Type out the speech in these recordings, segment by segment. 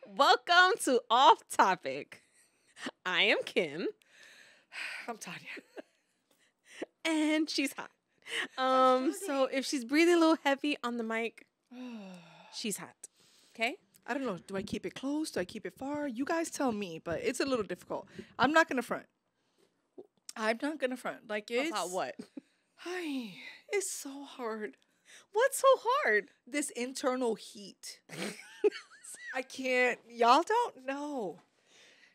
Welcome to Off Topic. I am Kim, I'm Tanya. and she's hot. So if she's breathing a little heavy on the mic, she's hot. Okay? I don't know. Do I keep it close? Do I keep it far? You guys tell me, but it's a little difficult. I'm not gonna front. Like it's About what? Hi, it's so hard. What's so hard? This internal heat. I can't. Y'all don't know.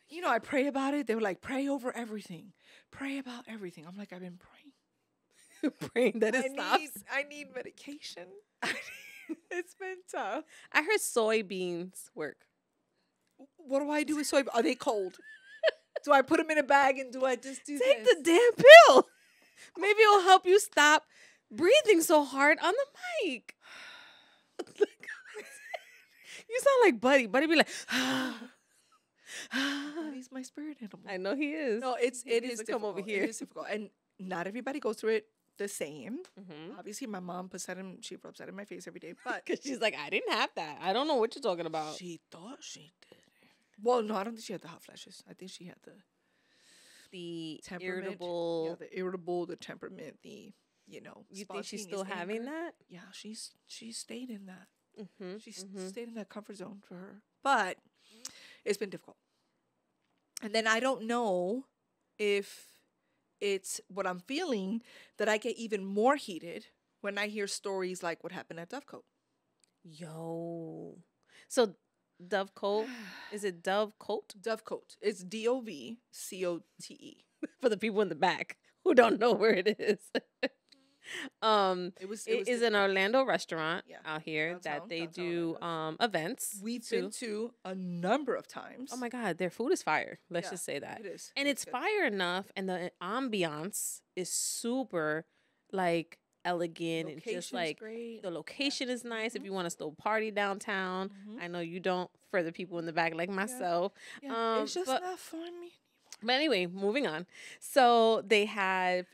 You know, I pray about it. They were like, pray over everything. Pray about everything. I'm like, I've been praying. Praying that it stops. I need medication. It's been tough. I heard soybeans work. What do I do with soy? Are they cold? Do I put them in a bag and do I just do Take this? the damn pill. Maybe it'll help you stop breathing so hard on the mic. You sound like Buddy. Buddy be like, He's my spirit animal. I know he is. No, it needs is to come difficult. over here. It is difficult, and not everybody goes through it the same. Mm-hmm. Obviously, my mom puts that in. She rubs that in my face every day, but Because she's like, I didn't have that. I don't know what you're talking about. she thought she did. Well, no, I don't think she had the hot flashes. I think she had The temperament. irritable. The irritable, the temperament, the You think she's spontaneous still having anger. that? Yeah, she's stayed in that. Mm-hmm. She stayed in that comfort zone for her. But it's been difficult. And then I don't know if it's what I'm feeling that I get even more heated when I hear stories like what happened at Dovecote. Yo. So Dovecote, is it Dovecote? Dovecote. It's Dovecote. For the people in the back who don't know where it is. It was It is an Orlando restaurant Yeah. out here Downtown- that they downtown do events. We've too. been to a number of times. Oh my God, their food is fire. Let's Yeah, just say that. It is. And it's good. fire enough, and the ambiance is super like elegant and just Location's like great. the location is nice. If Mhm. you want to still party downtown, Mhm. I know you don't. For the people in the back like myself, Yeah, it's just but- not for me. But anyway, moving on. So they have,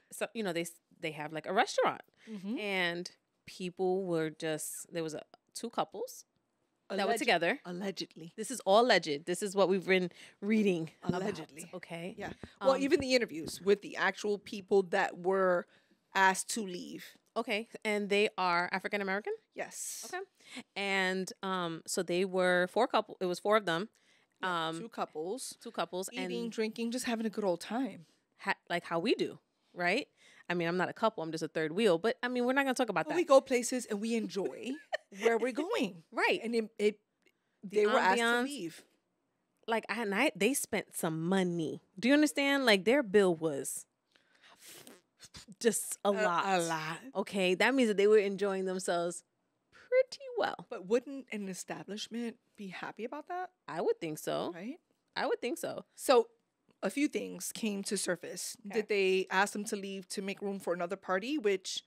they have like a restaurant, Mm-hmm. and people were just there was two couples that were together. Allegedly. This is all alleged. This is what we've been reading. Allegedly. About, okay. Yeah. Well, Um, even the interviews with the actual people that were asked to leave. Okay, and they are African American. Yes. Okay, and so they were It was four of them. Yeah, two couples. Two couples, Eating, and drinking, just having a good old time. like how we do, right? I mean, I'm not a couple. I'm just a third wheel. But I mean, we're not gonna talk about But that. we go places and we enjoy where we're going. Right. And they were asked to ambiance, leave. Like they spent some money. Do you understand? Like their bill was just a lot. A lot. Okay, that means that they were enjoying themselves pretty well. But wouldn't an establishment be happy about that? I would think so. Right? I would think so. So a few things came to surface. Okay. Did they ask them to leave to make room for another party, which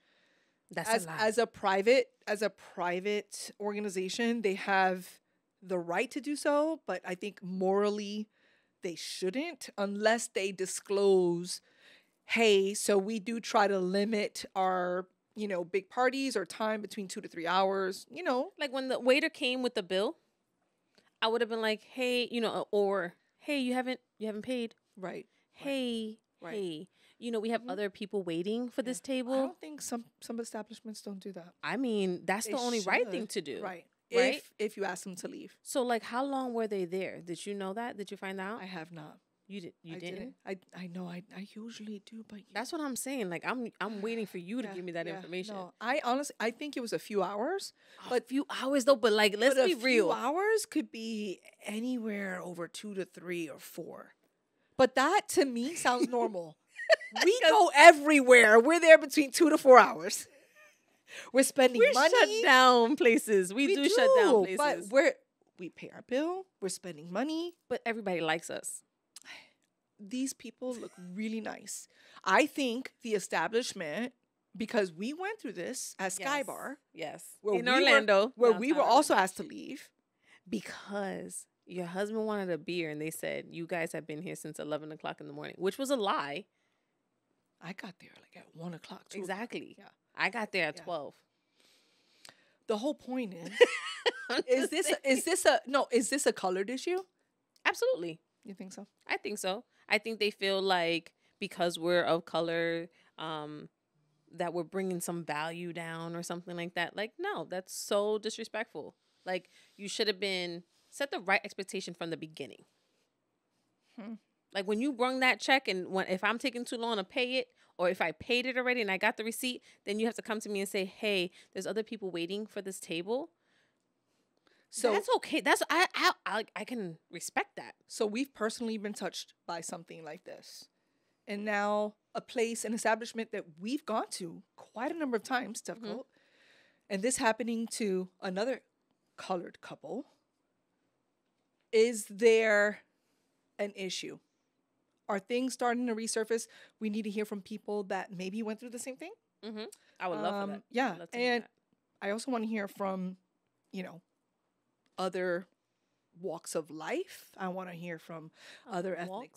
That's a lot. as a private organization, they have the right to do so, but I think morally they shouldn't unless they disclose, hey, so we do try to limit our, big parties or time between 2 to 3 hours, Like when the waiter came with the bill, I would have been like, "Hey, or hey, you haven't paid. right. Hey, Right. hey, we have Mhm. other people waiting for this I table." don't think some establishments don't do that. I mean, that's They the only right thing should. to do. Right. Right? If you ask them to leave. So, like, how long were they there? Did you know that? Did you find out? I have not. You did. You I didn't. I know I usually do, but That's what I'm saying. Like, I'm waiting for you to Yeah, give me that yeah, information. No, I honestly I think it was a few hours. But a few hours though. But like, let's But be a few real. hours could be anywhere over 2 to 3 or 4. But that to me sounds normal. We go everywhere. We're there between 2 to 4 hours. We're spending We money. shut down places. We do shut down places. But we pay our bill. We're spending money. But everybody likes us. These people look really nice. I think the establishment, because we went through this at Sky Yes. Bar, Yes. where In we were- Orlando. where we were downtown also Orlando. asked to leave. Because your husband wanted a beer and they said, you guys have been here since 11 o'clock in the morning, which was a lie. I got there like at 1 o'clock. 2 o'clock. Exactly. Yeah. I got there at Yeah. 12. The whole point is I'm Is just this saying. is this a colored issue? Absolutely. You think so? I think so. I think they feel like because we're of color, that we're bringing some value down or something like that. Like, no, that's so disrespectful. Like, you should have been set the right expectation from the beginning. Hmm. Like when you brung that check, and when if I'm taking too long to pay it, or if I paid it already and I got the receipt, then you have to come to me and say, "Hey, there's other people waiting for this table." So That's okay. That's I can respect that. so we've personally been touched by something like this. And now a place, an establishment that we've gone to quite a number of times, difficult. And this happening to another colored couple. Is there an issue? Are things starting to resurface? We need to hear from people that maybe went through the same thing. Mm-hmm. I would love for that. Yeah. I'd love to hear And that. I also want to hear from, you know, other walks of life. I want to hear from other ethnic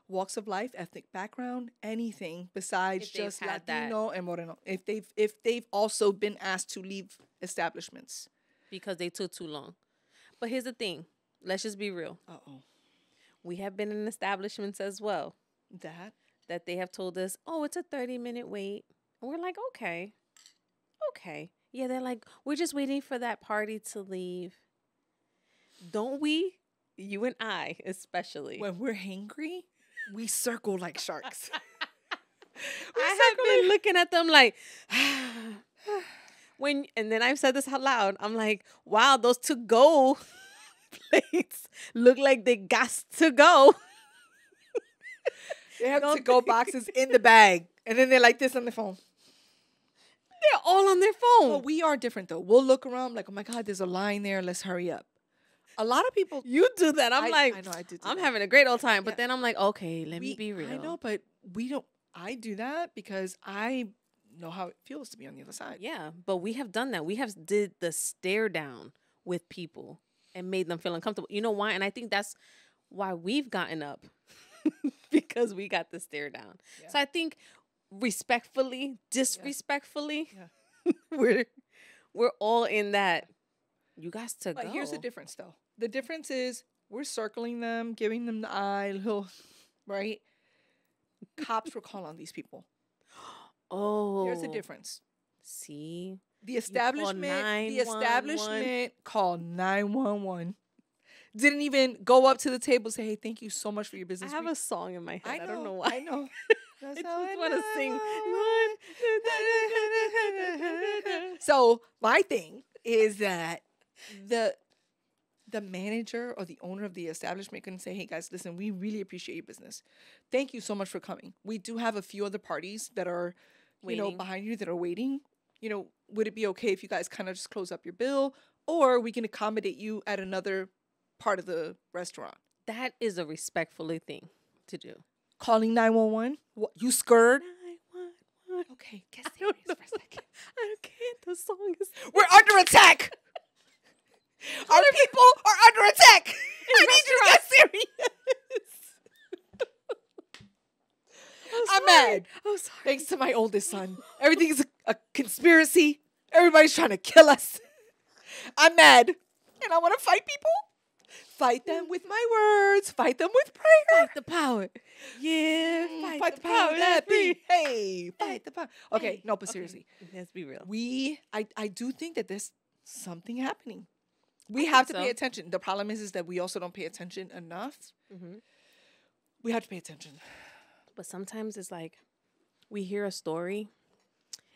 walks of life, ethnic background, anything besides If they've just had that. Latino and Moreno. If they've also been asked to leave establishments. Because they took too long. But here's the thing. Let's just be real. Uh-oh. We have been in establishments as well that they have told us, "Oh, it's a 30-minute wait." And we're like, "Okay. Okay." Yeah, they're like, "We're just waiting for that party to leave." Don't we? You and I, especially. When we're hangry, we circle like sharks. I have been looking at them like and then I've said this out loud. I'm like, wow, those to go plates look like they got to go. They have to go boxes in the bag. And then they're like this on the phone. They're all on their phone. Well, we are different though. We'll look around like, oh my God, there's a line there. Let's hurry up. A lot of people. You do that. I'm like, I know I did. I'm having a great old time. But then I'm like, okay, let me be real. I know, but we don't. I do that because I know how it feels to be on the other side. Yeah, but we have done that. We have did the stare down with people and made them feel uncomfortable. You know why? And I think that's why we've gotten up because we got the stare down. Yeah. So I think respectfully, disrespectfully, Yeah. we're all in that. You guys to But go. here's the difference, though. The difference is we're circling them, giving them the eye, little, right? Cops will call on these people. Oh, Here's the difference. See, The establishment called 911. Didn't even go up to the table and say, "Hey, thank you so much for your business." I have a song in my head. I don't know why. I know. I just want to sing. So my thing is that the manager or the owner of the establishment can say, "Hey guys, listen, we really appreciate your business. Thank you so much for coming. We do have a few other parties that are, Waiting. behind you that are waiting. Would it be okay if you guys kind of just close up your bill, or we can accommodate you at another part of the restaurant?" That is a respectfully thing to do. Calling 911. What, you scared? 911. Okay, get serious for a second. I can't. The song is. We're under attack. Our people are under attack. I need you to get serious. I'm mad. I'm sorry. Thanks to my oldest son. Everything is a conspiracy. Everybody's trying to kill us. I'm mad. And I want to fight people. Fight them with my words. Fight them with prayer. Fight the power. Yeah. Fight the power that be. Hey, fight the power. Okay, no, but seriously. Let's be real. I do think that there's something happening. We have to pay so. attention. The problem is that we also don't pay attention enough. Mm-hmm. We have to pay attention. But sometimes it's like we hear a story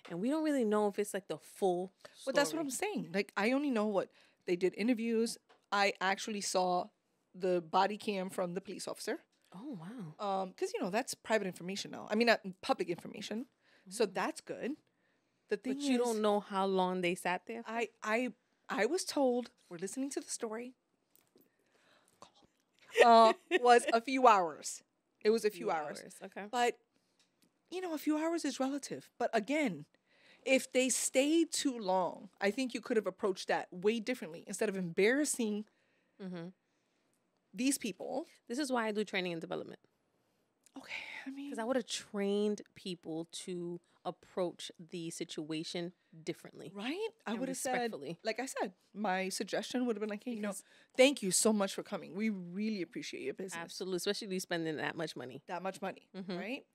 and we don't really know if it's like the full story. But that's what I'm saying. Like, I only know what they did interviews. I actually saw the body cam from the police officer. Oh, wow. Because, that's private information now. I mean, not public information. So that's good. The thing But you don't know how long they sat there? I was told, we're listening to the story, was a few hours. It was a few hours. Okay. But, a few hours is relative. But again, if they stayed too long, I think you could have approached that way differently. Instead of embarrassing these people. This is why I do training and development. Okay, I mean, Because I would have trained people to approach the situation differently. right? I And would have said, respectfully. like I said, my suggestion would have been like, hey, Because thank you so much for coming. We really appreciate your business. absolutely, especially you spending that much money. That much money, Mhm. right?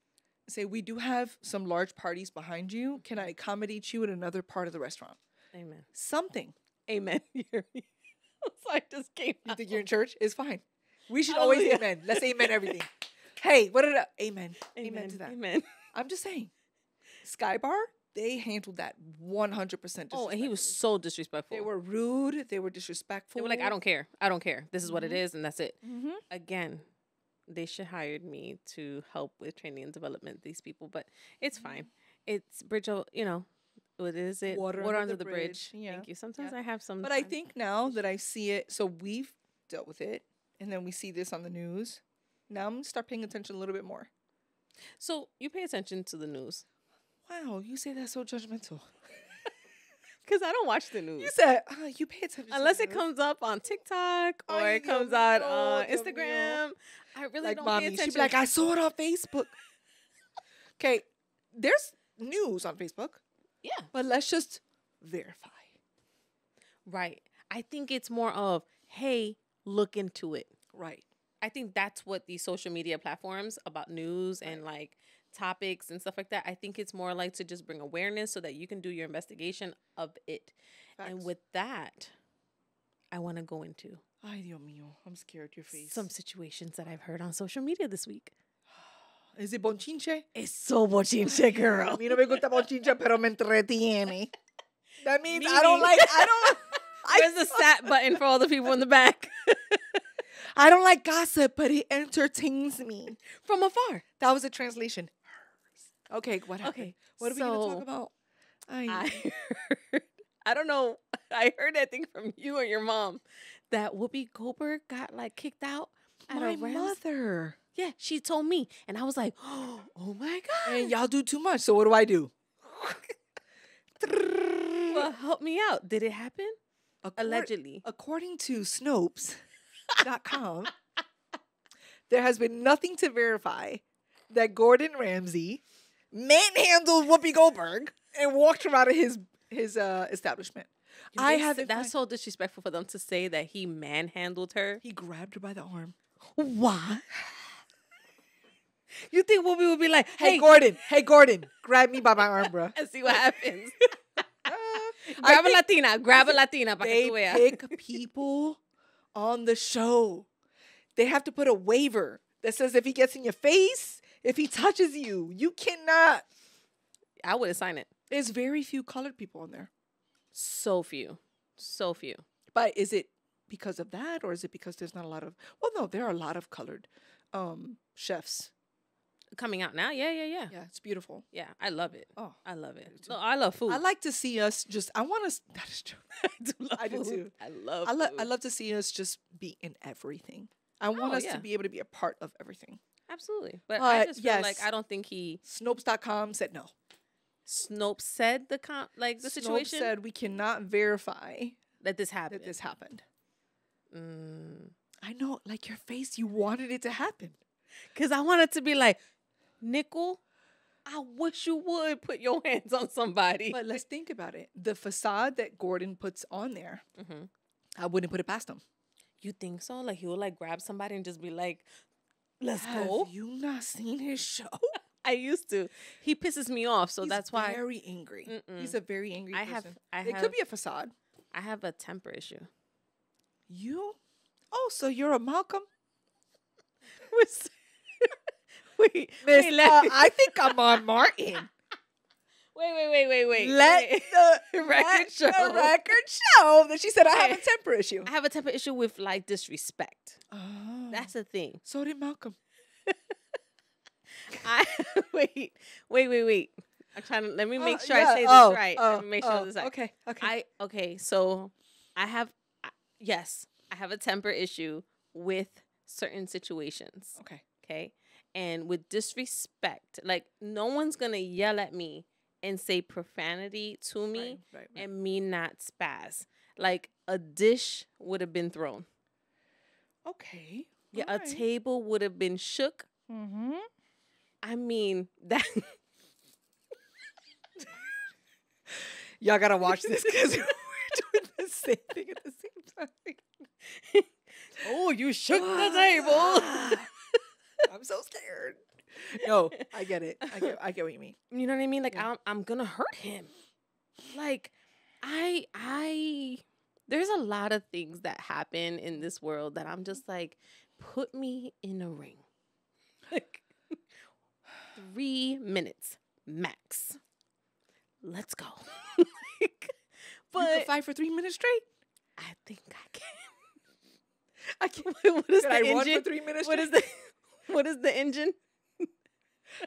Say, we do have some large parties behind you. Can I accommodate you in another part of the restaurant? Amen. Something. Amen. You hear me? So I just came You out. think you're in church? It's fine. We should always Hallelujah. amen. Let's amen everything. Hey, what did I? Amen. Amen to that. Amen. I'm just saying. Skybar, they handled that 100%. Oh, and he was disrespectfully. so disrespectful. They were rude. They were disrespectful. They were like, I don't care. I don't care. This is what it Mhm. is, and that's it. Mm-hmm. Again, they should hired me to help with training and development these people, but it's fine. It's what is it? Water under the bridge. Yeah. Thank you. Sometimes Yeah. I have some. But I think now that I see it, so we've dealt with it, and then we see this on the news. Now I'm going to start paying attention a little bit more. So you pay attention to the news. Wow, you say that so judgmental. Because I don't watch the news. You said, you pay attention. Unless to it the news. comes up on TikTok or Ay, it comes Dios out mío, on Dios Instagram. I really like don't mommy, pay attention. she'd be like, I saw it on Facebook. Okay, there's news on Facebook, yeah. but let's just verify. Right. I think it's more of, hey, look into it. Right. I think that's what these social media platforms about news and like topics and stuff like that. I think it's more like to just bring awareness so that you can do your investigation of it. Facts. And with that, I want to go into Ay, Dios mío, I'm scared your face. some situations that I've heard on social media this week. Is it bonchinche? It's so bochinche, girl. A mí no me gusta bonchinche, pero me entretiene. That means I Meaning- don't. Where's the sat button for all the people in the back? I don't like gossip, but it entertains me. From afar. That was a translation. Okay, what happened? Okay, What are we going to so talk about? I heard, I don't know. I heard that thing from you or your mom that Whoopi Goldberg got like kicked out at My a Rams. mother. Yeah, she told me, and I was like, "Oh my god!" And y'all do too much, so what do I do? Well, help me out. Did it happen? Allegedly. According to Snopes.com, there has been nothing to verify that Gordon Ramsay manhandled Whoopi Goldberg and walked her out of his establishment. That's so disrespectful for them to say that he manhandled her. He grabbed her by the arm. Why? You think Whoopi would be like, Hey, Gordon, grab me by my arm, bro. and see what happens? Grab a Latina. Pa que They tú veas. pick people on the show. They have to put a waiver that says if he gets in your face, if he touches you, you cannot. I would have signed it. There's very few colored people on there. So few. But is it because of that, or is it because there's not a lot of? Well, no, there are a lot of colored chefs. Coming out now. Yeah. Yeah, it's beautiful. Yeah, I love it. Oh, I love it. do too. No, I love food. I like to see us just. I want us. That is true. I do love I do food. too. I love I food. love to see us just be in everything. I want us yeah. to be able to be a part of everything. Absolutely. But I But just feel like yes. I don't think he Snopes.com said no. Snopes said the Snopes situation said we cannot verify that this happened. that this happened. Mm. I know, like your face, you wanted it to happen. Cause I wanted to be like, Nickel, I wish you would put your hands on somebody. But let's think about it. The facade that Gordon puts on there, Mm-hmm. I wouldn't put it past him. You think so? Like he would like grab somebody and just be like, "Let's Have go." you not seen his show? I used to. He pisses me off, so He's that's why very angry. Mm-mm. He's a very angry I person. have. It could be a facade. I have a temper issue. You? Oh, so you're a Malcolm? Wait, Miss, let me- I think I'm on Martin. Wait. Let wait. the Record show. The record show that she said I have a Hey. temper issue. I have a temper issue with like disrespect. Oh, That's the thing. so did Malcolm. I wait. I'm trying to let me make sure Yeah, I say this oh, right. oh, Let me make sure oh, this right. Okay. Okay. So I have yes, I have a temper issue with certain situations. Okay. And with disrespect, like no one's gonna yell at me and say profanity to me Right. and me not spaz. Like a dish would have been thrown. Okay. Yeah, alright. a table would have been shook. Mm-hmm. I mean, that Y'all gotta watch this because we're doing the same thing at the same time. oh, you shook the table. I'm so scared. No, I get it. I get what you mean. You know what I mean? Like Yeah. I'm gonna hurt him. Like I there's a lot of things that happen in this world that I'm just like, put me in a ring. Like 3 minutes max. Let's go. Like, But you could fight for 3 minutes straight. I think I can. I can't. What is Can the I engine? run for 3 minutes What straight? what is the engine?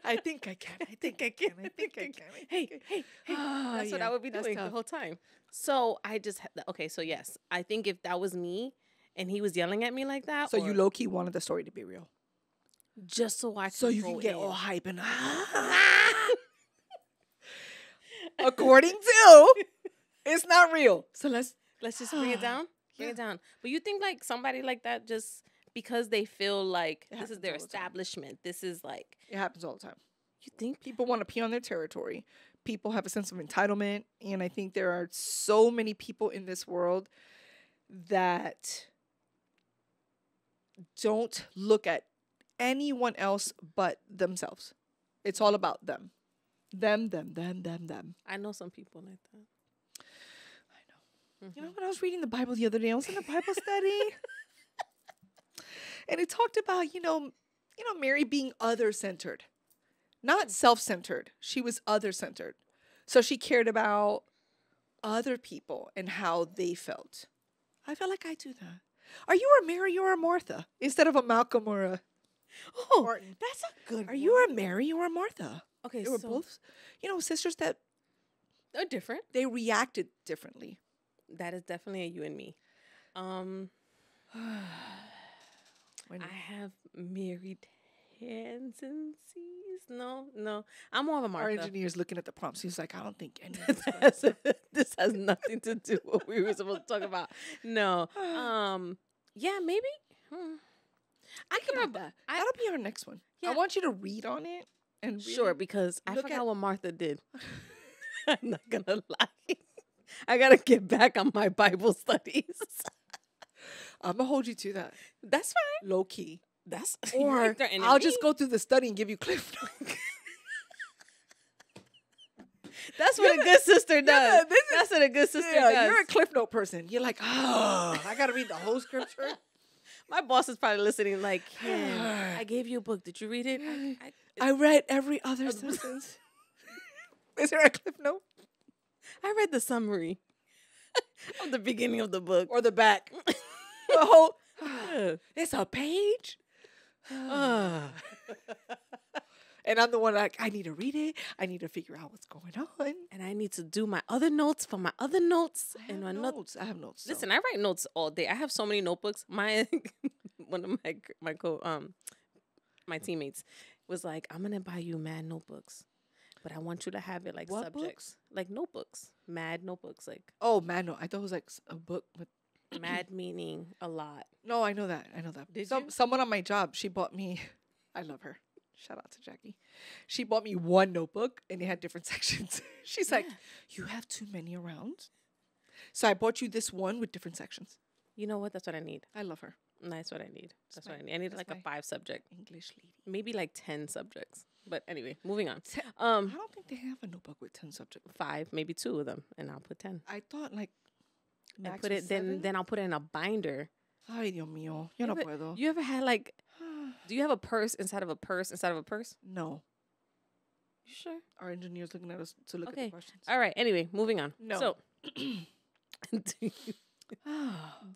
I think I can. I think I can. I think I can. Hey. That's what I would be doing the whole time. So I just okay. So yes, I think if that was me and he was yelling at me like that, So you low key wanted the story to be real, just so I so can you go can get in. all hype and according to it's not real. So let's just bring it down. Bring it down. But you think like somebody like that just because they feel like this is their establishment. This is like it happens all the time. You think People want to pee on their territory. People have a sense of entitlement, and I think there are so many people in this world that don't look at anyone else but themselves. It's all about them. Them. I know some people like that. I know. You know, when I was reading the Bible the other day, I was in a Bible study. And it talked about, Mary being other-centered. Not self-centered. She was other-centered. So she cared about other people and how they felt. I feel like I do that. Are you a Mary or a Martha? Instead of a Malcolm or a Martin. That's a good Are you a Mary or a Martha? Okay, They were both, sisters that they're different. they reacted differently. That is definitely a you and me. I have married tendencies. No. I'm more of a Martha. Our engineer's looking at the prompts. He's like, I don't think any of this. This has nothing to do with what we were supposed to talk about. No. Yeah, maybe. I can remember that. That'll be our next one. Yeah. I want you to read on it and really sure, because I look forgot at- what Martha did. I'm not gonna lie. I gotta get back on my Bible studies. I'm gonna hold you to that. That's fine. Low key. That's Or I'll just go through the study and give you cliff notes. That's what a good sister does. this is- That's what a good sister Yeah, does. you're a cliff note person. You're like, I gotta read the whole scripture. My boss is probably listening like, Kim, I gave you a book. Did you read it? I read every other sentence. Is there a cliff note? I read the summary of the beginning of the book. Or the back? The whole. It's a page. And I'm the one like, I need to read it. I need to figure out what's going on. And I need to do my other notes for my other notes. I have notes. I have notes. So. Listen, I write notes all day. I have so many notebooks. My one of my teammates was like, I'm gonna buy you mad notebooks, but I want you to have it like What subjects, books? like notebooks, mad notebooks, like Oh, man, no. I thought it was like a book with. mad meaning a lot. No, I know that. Did you? Someone on my job, she bought me. I love her. Shout out to Jackie. She bought me one notebook and it had different sections. She's like, you have too many around. So I bought you this one with different sections. You know what? That's what I need. I love her. That's what I need. That's what I need. I need like a 5 subject, English lady. maybe like 10 subjects. But anyway, moving on. I don't think they have a notebook with 10 subjects. 5, maybe 2 of them, and I'll put 10. I thought like And max put was it 7. then I'll put it in a binder. Ay, Dios mío. Yo no puedo. You ever had like? Do you have a purse inside of a purse inside of a purse? No. You sure? Our engineer's looking at us to look at the questions. All right. Anyway, moving on. No. So,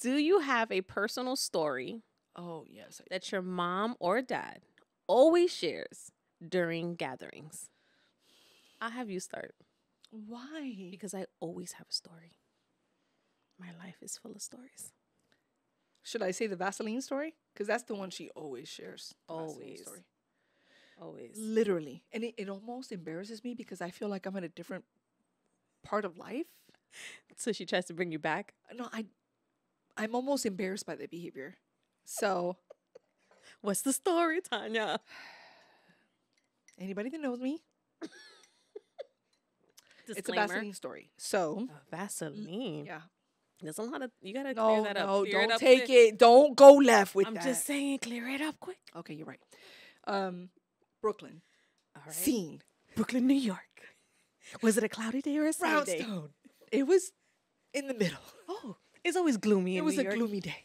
do you have a personal story Oh, yes. that your mom or dad always shares during gatherings? I'll have you start Why? because I always have a story. My life is full of stories. Should I say the Vaseline story? Because that's the one she always shares. the Vaseline Always. story. Always. Literally. And it almost embarrasses me because I feel like I'm in a different part of life. So she tries to bring you back. No, I'm almost embarrassed by the behavior. So What's the story, Tanya? Anybody that knows me, it's a Disclaimer. Vaseline story. So, Vaseline. yeah. There's a lot of, you gotta clear No, that up. no, Clear don't up take quick. it. Don't go left with I'm that. just saying, clear it up quick. Okay, you're right. Brooklyn. All right. Scene. Brooklyn, New York. Was it a cloudy day or a sunny day? Brownstone. It was in the middle. Oh, it's always gloomy It in was New a York. gloomy day.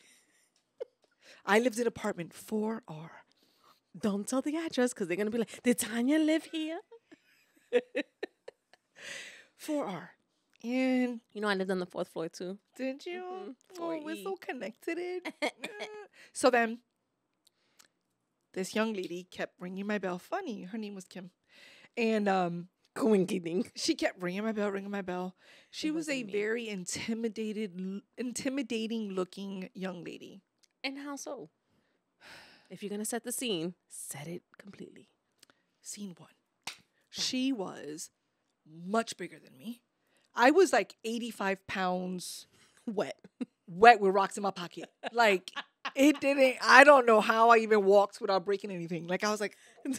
I lived in apartment 4R. Don't tell the address because they're gonna be like, "Did Tanya live here?" 4R. And You know, I lived on the 4th floor too. did you? Oh, we're 4E. so connected. So then, this young lady kept ringing my bell. Funny, her name was Kim. And Coinky ding. she kept ringing my bell. She It was a wasn't me. very intimidating looking young lady. And how so? If you're gonna set the scene, set it completely. Scene 1. She was much bigger than me. I was like 85 pounds Wet. wet with rocks in my pocket. Like, I don't know how I even walked without breaking anything. Like, I was like, I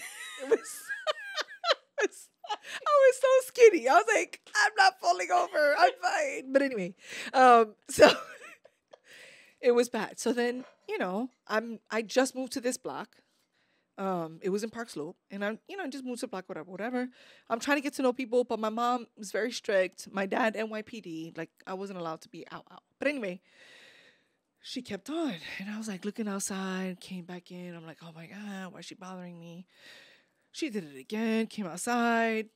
was so skinny. I was like, I'm not falling over. I'm fine. But anyway, so it was bad. So then, I just moved to this block. It was in Park Slope, and I just moved to the block, whatever. I'm trying to get to know people, but my mom was very strict. My dad, NYPD, like I wasn't allowed to be out. But anyway, she kept on, and I was like looking outside, came back in. I'm like, oh my God, why is she bothering me? She did it again, came outside.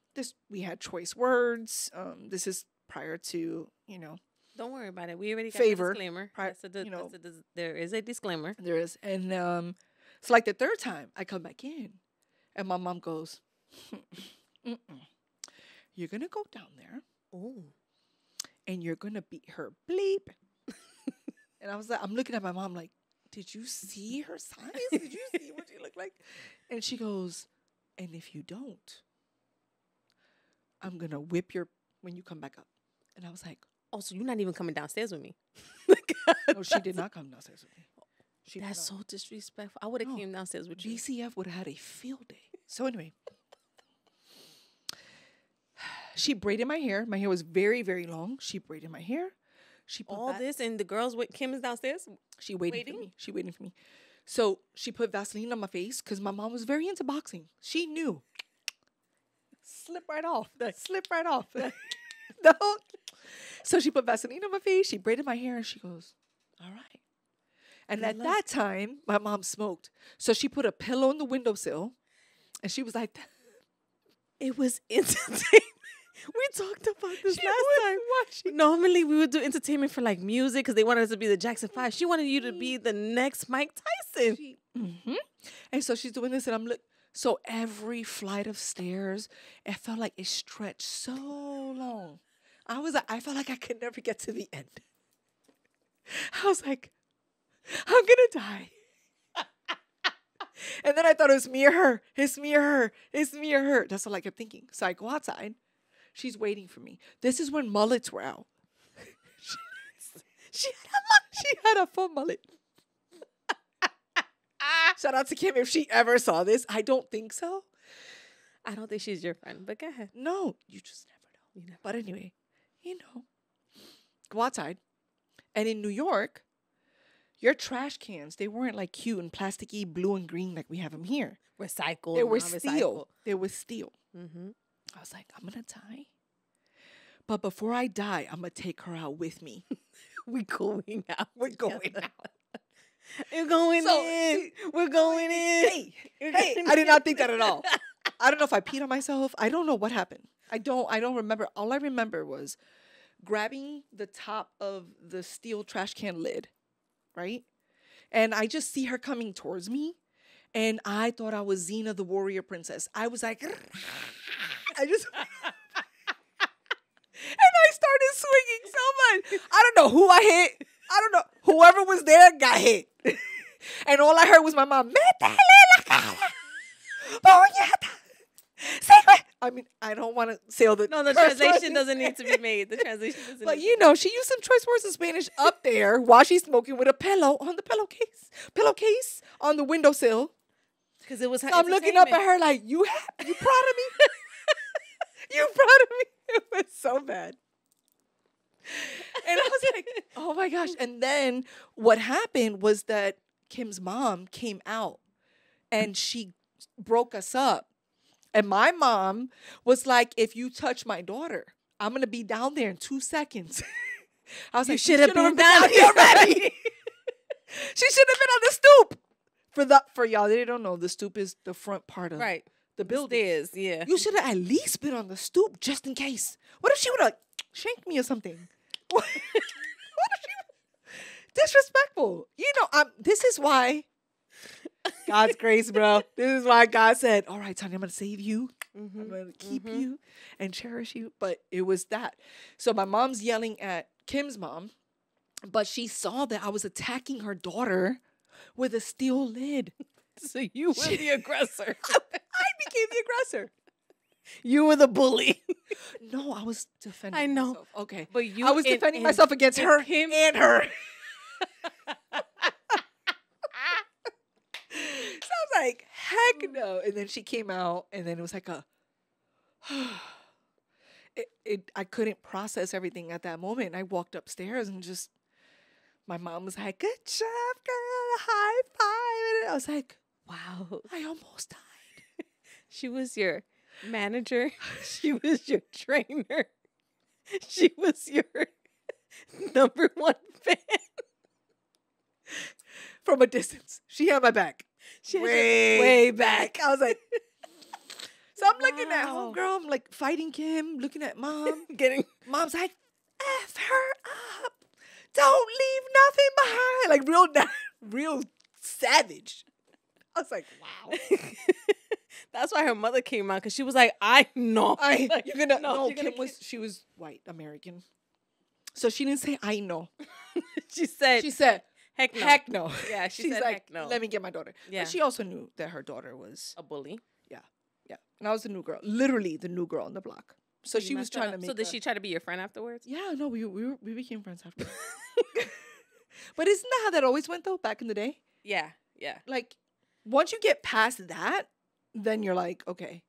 We had choice words. This is prior to, Don't worry about it. We already got Favor. a disclaimer. There is a disclaimer. there is. And it's like the third time I come back in, and my mom goes, you're going to go down there, and you're going to beat her bleep. And I was like, I'm looking at my mom like, did you see her size? Did you see what she looked like? And she goes, and if you don't, I'm going to whip when you come back up. And I was like, Oh, so you're not even coming downstairs with me? no, she did not come downstairs with me. That's so disrespectful. I would have came downstairs with you. DCF would have had a field day. So anyway, she braided my hair. My hair was very, very long. She braided my hair. She put All this, and the girls with Kim is downstairs? She waiting for me. She waiting for me. So she put Vaseline on my face because my mom was very into boxing. She knew. Slip right off. Slip right off. No. So she put Vaseline on my face. She braided my hair, and she goes, all right. And at that time, my mom smoked. So she put a pillow on the windowsill, and she was like, it was entertainment. We talked about this last time. Normally, we would do entertainment for like music because they wanted us to be the Jackson 5. She wanted you to be the next Mike Tyson. And so she's doing this, and I'm like, so every flight of stairs, it felt like it stretched so long. I felt like I could never get to the end. I was like, I'm gonna die. And then I thought it was me or her. It's me or her. It's me or her. That's all I kept thinking. So I go outside. She's waiting for me. This is when mullets were out. She had a full mullet. Shout out to Kim if she ever saw this. I don't think so. I don't think she's your friend, but go ahead. No, you just never know. But anyway, go outside. And in New York, your trash cans, they weren't like cute and plasticky blue and green like we have them here. Recycled. They were steel. They were steel. Mm-hmm. I was like, I'm going to die. But before I die, I'm going to take her out with me. We're going out. We're going out. You're going in. We're going in. Hey, I did not think that at all. I don't know if I peed on myself. I don't know what happened. I don't remember. All I remember was grabbing the top of the steel trash can lid, right? And I just see her coming towards me. And I thought I was Xena, the warrior princess. I was like, and I started swinging so much. I don't know who I hit. I don't know. Whoever was there got hit. And all I heard was my mom, I mean, I don't want to say all the... No, the translation doesn't need to be made. The translation doesn't But she used some choice words in Spanish up there while she's smoking with a pillow on the pillowcase on the windowsill. Because it was So I'm looking up at her like, you proud of me? You proud of me? It was so bad. And I was like, oh my gosh. And then what happened was that Kim's mom came out and she broke us up. And my mom was like, if you touch my daughter, I'm going to be down there in 2 seconds. I was like, should have been down here already. She should have been on the stoop. For y'all, they don't know, the stoop is the front part of the building. Stairs, yeah. You should have at least been on the stoop just in case. What if she would have shanked me or something? What if she disrespectful? You know, this is why God's grace, bro. This is why God said, all right, Tanya, I'm going to save you. Mm-hmm. I'm going to keep you and cherish you. But it was that. So my mom's yelling at Kim's mom, but she saw that I was attacking her daughter with a steel lid. So you were the aggressor. I became the aggressor. You were the bully. No, I was defending I know. myself. Okay. But I was defending myself against her, him, and her. So I was like, heck no. And then she came out, and then it was like I couldn't process everything at that moment. I walked upstairs and just, my mom was like, good job, girl, high five. And I was like, wow, I almost died. She was your manager. She was your trainer. She was your number one fan. From a distance. She had my back. She had way back. I was like, so I'm looking at homegirl. I'm like fighting Kim, looking at mom. Mom's like, F her up. Don't leave nothing behind. Like real savage. I was like, wow. That's why her mother came out, because she was like, I know. You're gonna no, Kim she was white American. So she didn't say I know. She said heck no. Heck no. Yeah, she's like, heck no. Let me get my daughter. Yeah. But she also knew that her daughter was a bully. Yeah. Yeah. And I was the new girl. Literally the new girl on the block. So she was trying to make. So did she try to be your friend afterwards? Yeah, no, we became friends after. But isn't that how that always went though, back in the day? Yeah, yeah. Like, once you get past that, then you're like, okay,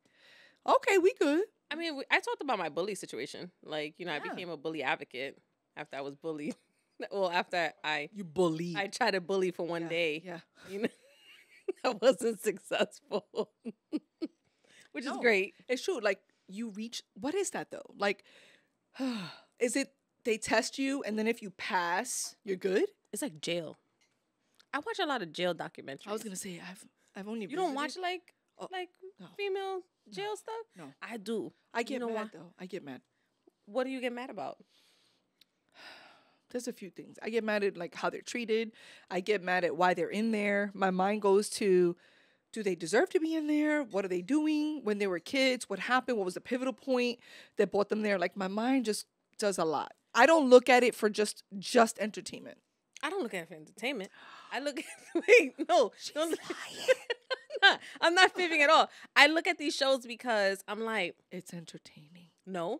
we good. I mean, I talked about my bully situation. Like, you know, I became a bully advocate after I was bullied. Well, after you bullied. I tried to bully for one day. Yeah. You know, I wasn't successful, which is great. It's true. Like, you reach, what is that though? Like, is it they test you and then if you pass, you're good? It's like jail. I watch a lot of jail documentaries. I was gonna say I've only. You don't watch like female jail stuff? No, I do. I get mad though. I get mad. What do you get mad about? There's a few things. I get mad at like how they're treated. I get mad at why they're in there. My mind goes to, do they deserve to be in there? What are they doing when they were kids? What happened? What was the pivotal point that brought them there? Like, my mind just does a lot. I don't look at it for just entertainment. I don't look at it for entertainment. I look at wait, no. Don't look, I'm not fibbing at all. I look at these shows because I'm like, it's entertaining. No.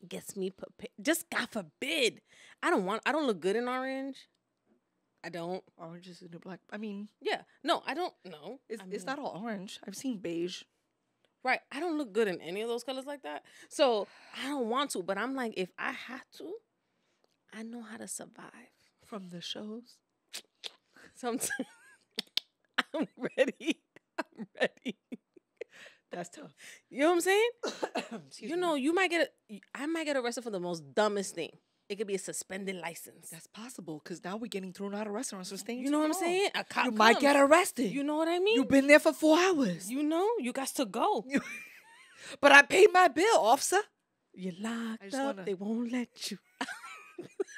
It gets me prepared. Just God forbid. I don't look good in orange. I don't. Orange is the new black. I mean, yeah. No, I don't know. It's not all orange. I've seen beige. Right. I don't look good in any of those colors like that. So I don't want to, but I'm like, if I had to, I know how to survive. From the shows? Sometimes I'm ready. That's tough. You know what I'm saying? You know, I might get arrested for the most dumbest thing. It could be a suspended license. That's possible, because now we're getting thrown out of restaurants for staying. You know what I'm saying? A cop you might get arrested. You know what I mean? You've been there for 4 hours. You know, you got to go. But I paid my bill, officer. You're locked up. They won't let you.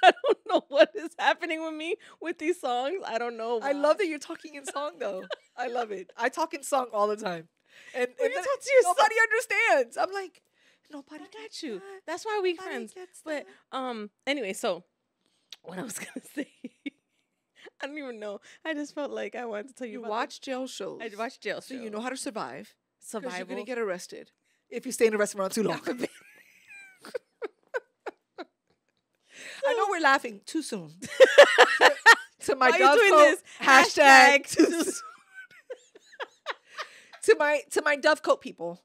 I don't know what is happening with me with these songs. I don't know why. I love that you're talking in song, though. I love it. I talk in song all the time. And you talk to yourself. Nobody understands. I'm like, nobody got you. That's why we friends. But anyway, so what I was gonna say, I don't even know. I just felt like I wanted to tell you. You watch jail shows. I watch jail shows. So you know how to survive. Survival. You're gonna get arrested if you stay in a restaurant too long. I know we're laughing too soon. to my Why are you doing this? Hashtag too soon. to my Dovecote people.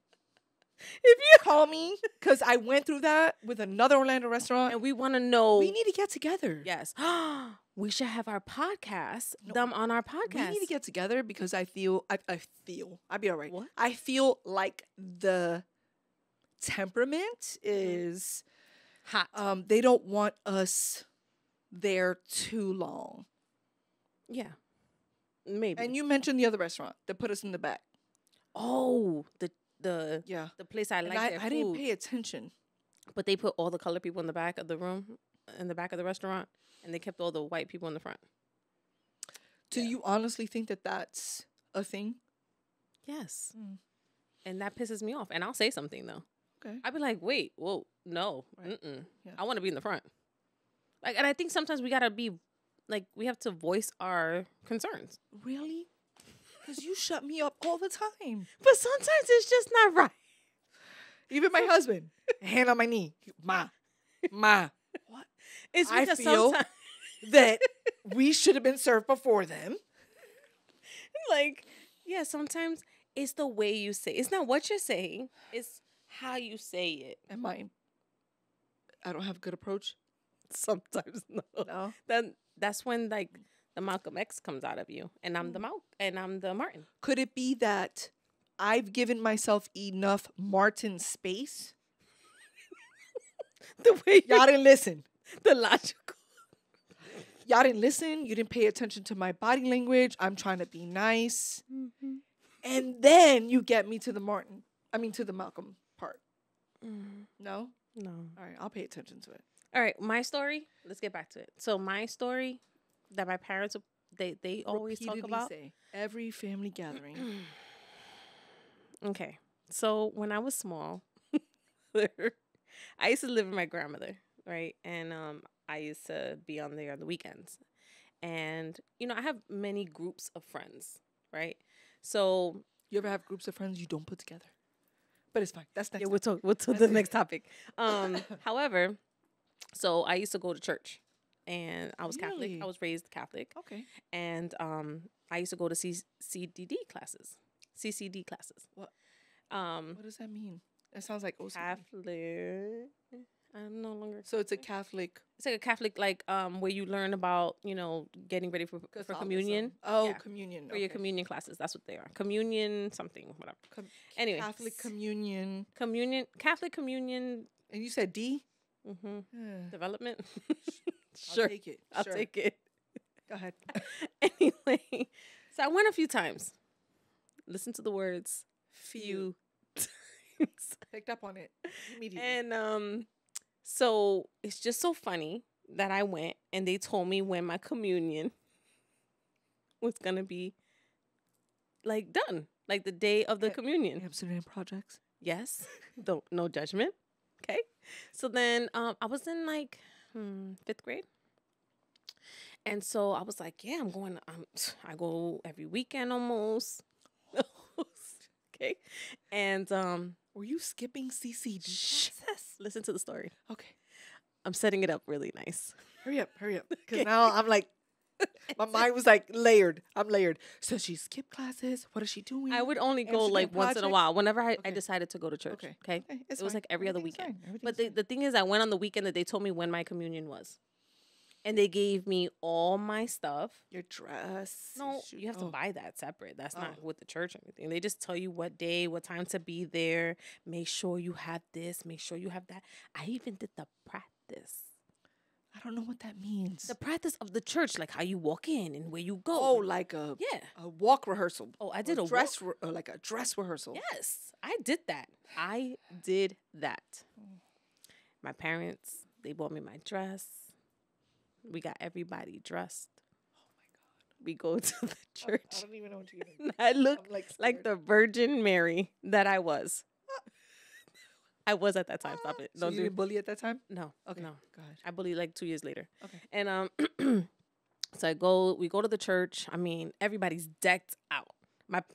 If you Call me, because I went through that with another Orlando restaurant. and we want to know, We need to get together. yes, we should have our podcast, them on our podcast. We need to get together because I feel, I'll be all right. What? I feel like the temperament is, hot. they don't want us there too long. Yeah, maybe. And you mentioned the other restaurant that put us in the back. Oh, the place I And like their I didn't food. pay attention. But they put all the colored people in the back of the room, in the back of the restaurant, and they kept all the white people in the front. Do you honestly think that that's a thing? Yes. And that pisses me off. And I'll say something, though. Okay. I'd be like, wait, whoa, no. Right. Yeah. I want to be in the front. Like, and I think sometimes we got to be, like, we have to voice our concerns. Really? Because you shut me up all the time. But sometimes it's just not right. Even my husband, hand on my knee. Ma. What? It's I because feel sometimes, that we should have been served before them. like, yeah, sometimes it's the way you say it. It's not what you're saying. It's how you say it. And I don't have a good approach. Sometimes no. Then that's when like the Malcolm X comes out of you, and I'm the Martin. Could it be that I've given myself enough Martin space? The way Y'all didn't listen. the logical. Y'all didn't listen. You didn't pay attention to my body language. I'm trying to be nice. Mm-hmm. And then you get me to the Malcolm part. No? No. All right, I'll pay attention to it. All right, my story. Let's get back to it. So my story that my parents they always talk Repeatedly about. say, every family gathering. Okay, so when I was small, I used to live with my grandmother, right? And I used to be on there on the weekends, and I have many groups of friends, right? So You ever have groups of friends you don't put together? But it's fine. That's next. yeah, we'll talk the next topic. However, so I used to go to church, and I was Catholic. Really? I was raised Catholic, Okay. and I used to go to CCD classes. What? Um, What does that mean? It sounds like OCD. Catholic. I'm no longer. So it's a Catholic. It's like a Catholic, like where you learn about getting ready for communion. Oh, Yeah. communion. For your communion classes. That's what they are. Communion something, whatever. Anyway, Catholic communion. Catholic communion. And you said D? Development. Sure. I'll take it. I'll Sure. take it. Go ahead. Anyway, so I went a few times. Listen to the words. Few times. Picked up on it immediately. And so it's just so funny that I went and they told me when my communion was gonna be like done, like the day of the communion. Amsterdam projects. Yes, no judgment. Okay, so then I was in like 5th grade, and so I was like, yeah, I'm going. I go every weekend almost. Okay, and Were you skipping CCD classes? listen to the story. Okay. I'm setting it up really nice. Hurry up. Because now I'm like, my mind was like layered. I'm layered. So she skipped classes. What is she doing? I would only go Amsterdam like once in a projects? while. Whenever I Okay. decided to go to church. Okay. Okay. It's It was fine. like every other Everything's weekend. fine. But Everything's the thing is, I went on the weekend that they told me when my communion was. And they gave me all my stuff. your dress. No, your you have to oh. buy that separate. That's not Oh. with the church or anything. They just tell you what day, what time to be there. Make sure you have this. Make sure you have that. I even did the practice. I don't know what that means. The practice of the church, like how you walk in and where you go. Oh, like a walk rehearsal. Oh, I did a dress like a dress rehearsal. Yes, I did that. My parents, they bought me my dress. We got everybody dressed. Oh my God. We go to the church. I don't even know what you're gonna I look I'm, like like the Virgin Mary that I was. I was at that time. Stop it. So Don't you do didn't bully at that time? No. Okay. No. Go ahead. I bullied like 2 years later. Okay. And so we go to the church. I mean, everybody's decked out.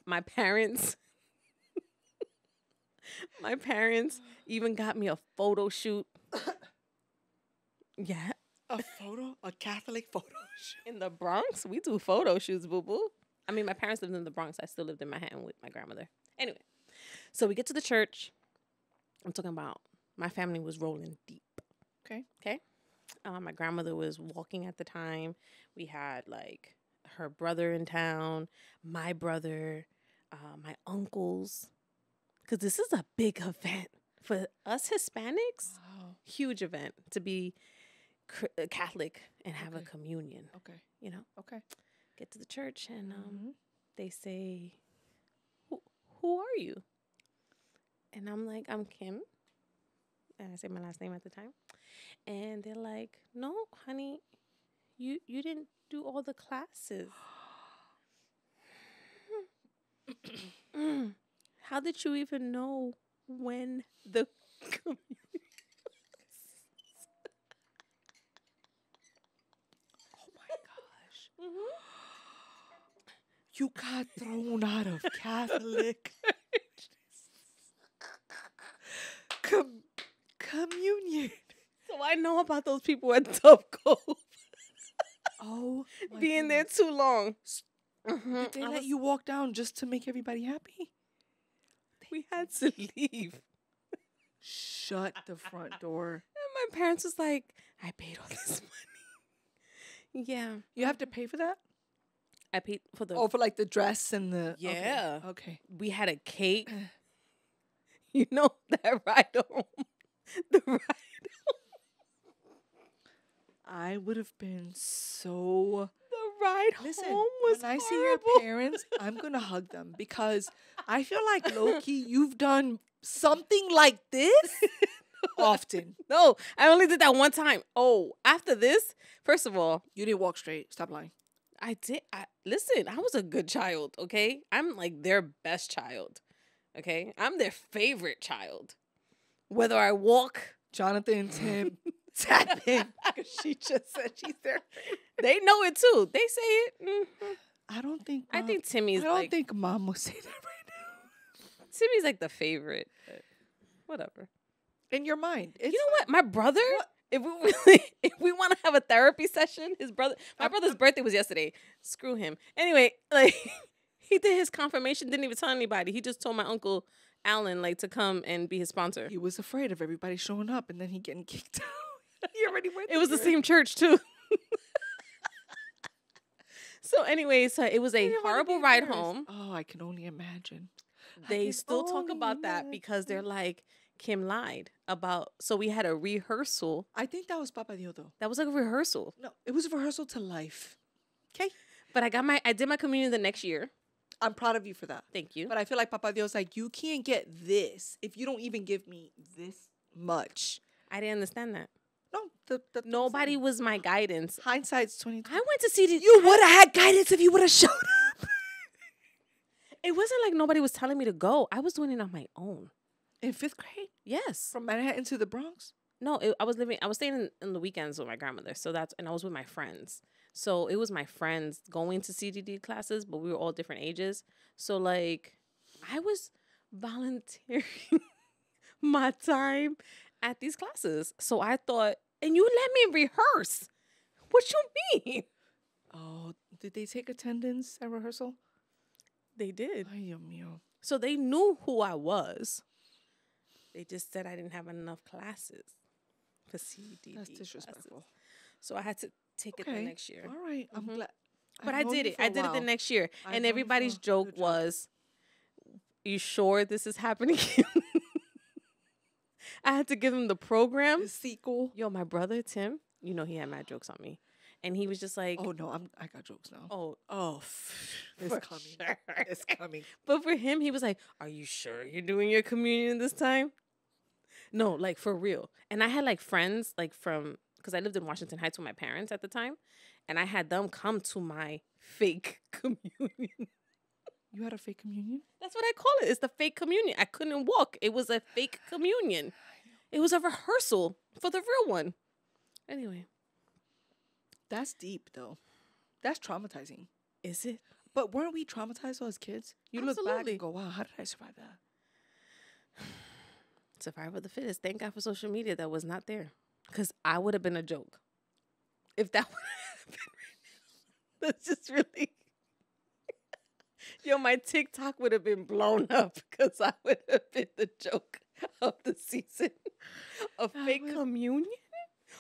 My parents my parents even got me a photo shoot. Yeah. A Catholic photo shoot. In the Bronx, we do photo shoots, boo boo. I mean, my parents lived in the Bronx. I still lived in Manhattan with my grandmother. Anyway, so we get to the church. I'm talking about my family was rolling deep. Okay. Okay. My grandmother was walking at the time. We had like her brother in town, my brother, my uncles. Because this is a big event for us Hispanics. Wow. Huge event to be Catholic and have a communion. Okay. You know? Okay. Get to the church and they say, who are you? And I'm like, I'm Kim. And I say my last name at the time. And they're like, no, honey, you didn't do all the classes. How did you even know when the communion Oh my gosh. You got thrown out of Catholic communion. So I know about those people at Dove Cove. Oh, my being goodness. there too long. Did they let you walk down just to make everybody happy? We had to leave. Shut the front door. And my parents was like, I paid all this money. Yeah. You have to pay for that? I paid for the... Oh, for like the dress and the... Yeah. Okay. We had a cake. You know, that ride home. The ride home. I would have been so... The ride Listen, home was when I see horrible. your parents, I'm going to hug them because I feel like, low-key, you've done something like this often. No, I only did that one time. Oh, after this, first of all... You didn't walk straight. Stop lying. I did. Listen, I was a good child, okay? I'm like their best child, okay? I'm their favorite child. Whether I walk... Jonathan, Tim, tap in. She just said she's their favorite. They know it too. They say it. Mm-hmm. I don't think... I think Timmy's I don't like... think Mom will say that right now. Timmy's like the favorite. But whatever. In your mind. You know what? My brother... If we want to have a therapy session, my brother's birthday was yesterday. Screw him. Anyway, like he did his confirmation, didn't even tell anybody. He just told my uncle Alan like to come and be his sponsor. He was afraid of everybody showing up and then he getting kicked out. He already went. It was the same church too. So anyway, so it was a horrible ride home. Oh, I can only imagine. They still talk about that because they're like, Kim lied about, so we had a rehearsal. I think that was Papa Dio though. That was like a rehearsal. No, it was a rehearsal to life. Okay. But I did my communion the next year. I'm proud of you for that. Thank you. But I feel like Papa Dio's like, you can't get this if you don't even give me this much. I didn't understand that. No, nobody was my guidance. Hindsight's 2020. I went to see the... You would have had guidance if you would have showed up. It wasn't like nobody was telling me to go. I was doing it on my own. In 5th grade? Yes. From Manhattan to the Bronx? No, I was staying in the weekends with my grandmother. And I was with my friends. So it was my friends going to CDD classes, but we were all different ages. So like I was volunteering my time at these classes. So I thought, and you let me rehearse. What you mean? Oh, did they take attendance at rehearsal? They did. Ay, Dios mío. So they knew who I was. They just said I didn't have enough classes for CDD. That's disrespectful. Classes. So I had to take it the next year. All right. I'm glad. But I did it. I did it the next year. And everybody's joke was, you sure this is happening? I had to give him the program. The sequel. Yo, my brother, Tim, you know he had mad jokes on me. And he was just like... Oh, no, I got jokes now. It's coming. Sure. It's coming. But for him, he was like, are you sure you're doing your communion this time? No, like for real. And I had like friends like from... Because I lived in Washington Heights with my parents at the time. And I had them come to my fake communion. You had a fake communion? That's what I call it. It's the fake communion. I couldn't walk. It was a fake communion. It was a rehearsal for the real one. Anyway. That's deep, though. That's traumatizing. Is it? But weren't we traumatized as kids? You look back and go, wow, how did I survive that? Survival of the fittest. Thank God for social media that was not there. Because I would have been a joke. If that would have happened right now. That's just really... Yo, my TikTok would have been blown up because I would have been the joke of the season. A fake communion?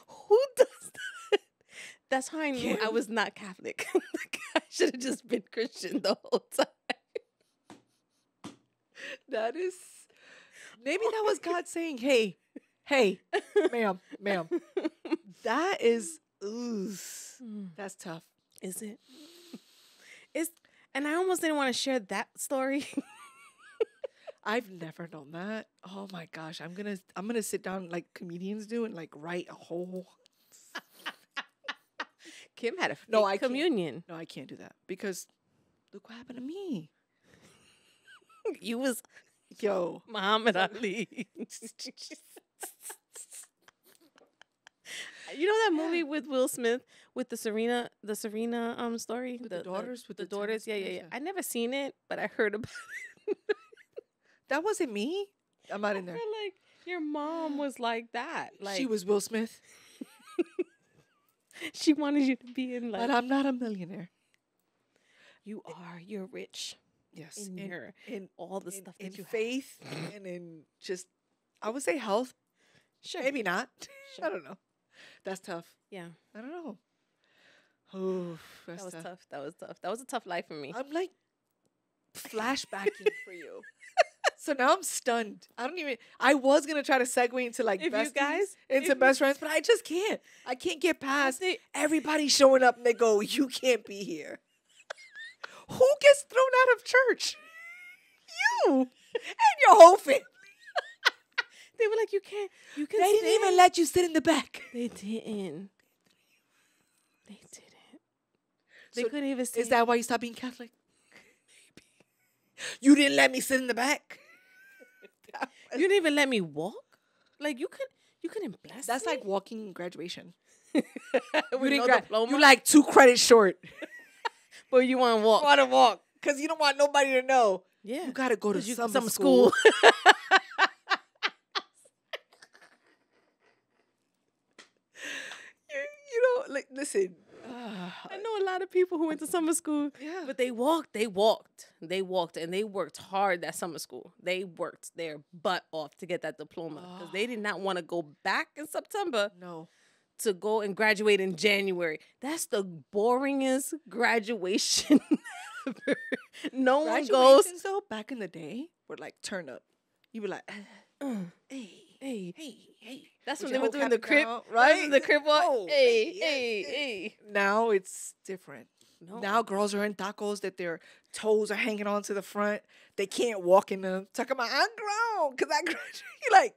Who does that? That's how I knew I was not Catholic. I should have just been Christian the whole time. That is, maybe that was God saying, hey, ma'am, that is, that's tough. Is it? And I almost didn't want to share that story. I've never known that. Oh my gosh, I'm gonna sit down like comedians do and like write a whole. Kim had a fake communion. No, I can't do that because look what happened to me. You was Yo Muhammad Ali. You know that movie with Will Smith with the Serena story? With the daughters? With the the daughters, yeah. I never seen it, but I heard about it. That wasn't me. I'm not in there. I feel like your mom was like that. Like she was Will Smith. She wanted you to be in like. But I'm not a millionaire. You are. You're rich. Yes. In all the stuff that in you faith and in just, I would say health. Sure. Maybe not. Sure. I don't know. That's tough. Yeah. I don't know. Oh, that was tough. That was tough. That was a tough life for me. I'm like flashbacking for you. So now I'm stunned. I was going to try to segue into like best friends, but I just can't. I can't get past everybody showing up and they go, you can't be here. Who gets thrown out of church? You and your whole family. They were like, you can't. They didn't even let you sit in the back. They didn't. They couldn't even sit. Is that why you stopped being Catholic? Maybe. You didn't let me sit in the back. You didn't even let me walk. Like you couldn't bless. That's me? like walking graduation. You You like 2 credits short. But you want to walk. You want to walk because you don't want nobody to know. Yeah. You got to go to summer school. you know, like, listen. I know a lot of people who went to summer school. Yeah. But they walked, and they worked hard at summer school. They worked their butt off to get that diploma because they did not want to go back in September. No. To go and graduate in January. That's the boringest graduation ever. No one goes. Though, back in the day were like turn up. You were like, hey. That's when they were doing the crib, right? The crib walk. Oh, hey. Now it's different. No. Now girls are in tacos that their toes are hanging on to the front. They can't walk in them. Talking about, I'm grown because I graduated. You're like,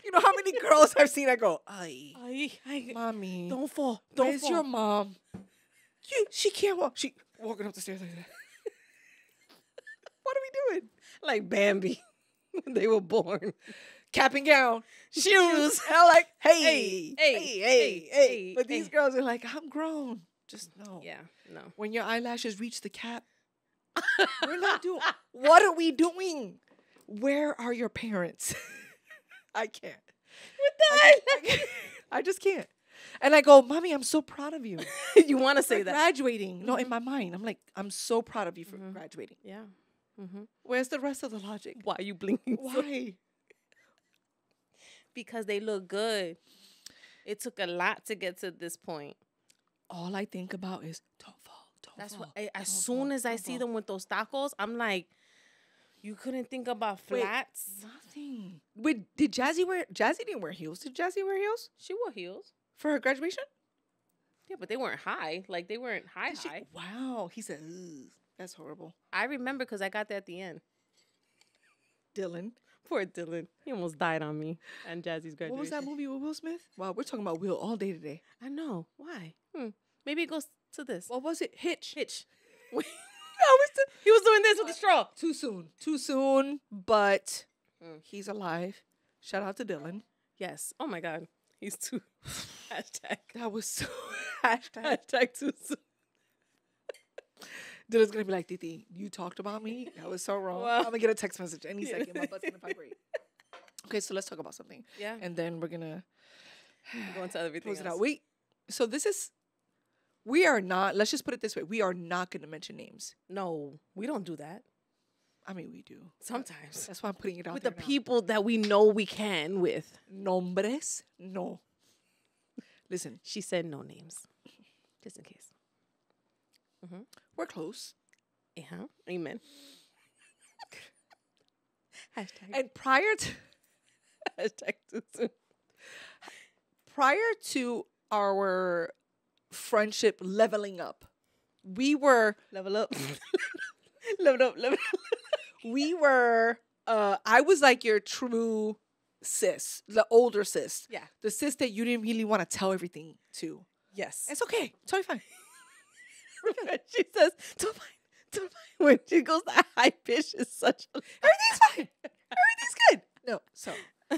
you know how many girls I've seen that go, ay, mommy, don't fall. Where's your mom? She can't walk. She walking up the stairs like that. What are we doing? Like Bambi when they were born. Cap and gown, shoes. Hell, like, hey. But these girls are like, I'm grown. Just no. Yeah, no. When your eyelashes reach the cap, we're not doing. What are we doing? Where are your parents? I can't. I just can't. And I go, Mommy, I'm so proud of you. You want to say that? Graduating. No, in my mind, I'm like, I'm so proud of you for graduating. Yeah. Mm-hmm. Where's the rest of the logic? Why are you blinking? Why? Because they look good. It took a lot to get to this point. All I think about is don't fall. That's what. As soon as I see them with those tacos, I'm like, you couldn't think about flats? Wait, nothing. Wait, did Jazzy wear? Jazzy didn't wear heels. Did Jazzy wear heels? She wore heels for her graduation. Yeah, but they weren't high. Like they weren't high. Wow. He said, ugh, that's horrible. I remember because I got there at the end. Dylan. Poor Dylan. He almost died on me and Jazzy's graduation. What was that movie with Will Smith? Wow, we're talking about Will all day today. I know. Why? Maybe it goes to this. What was it? Hitch. He was doing this with the straw. Too soon, but he's alive. Shout out to Dylan. Yes. Oh my God. He's too. Hashtag. That was so. Hashtag too soon. Dylan's gonna be like, Titi, you talked about me. That was so wrong. Well, I'm gonna get a text message any second. My butt's gonna vibrate. Okay, so let's talk about something. Yeah. And then we're gonna go into everything else. Wait. So this is We are not, let's just put it this way. We are not going to mention names. No, we don't do that. I mean, we do. Sometimes. That's why I'm putting it out with there the now. people that we know we can with. Nombres? No. Listen. She said no names. Just in case. We're close. Yeah. Amen. Hashtag. And prior to... Hashtag too soon. Prior to our friendship leveling up, we were... Level up. Level up. Level up. We were... I was like your true sis. The older sis. Yeah. The sis that you didn't really want to tell everything to. Yes. It's okay. It's totally fine. She says, don't mind. When she goes that high pitch, is such a... everything's fine. Everything's good. No, so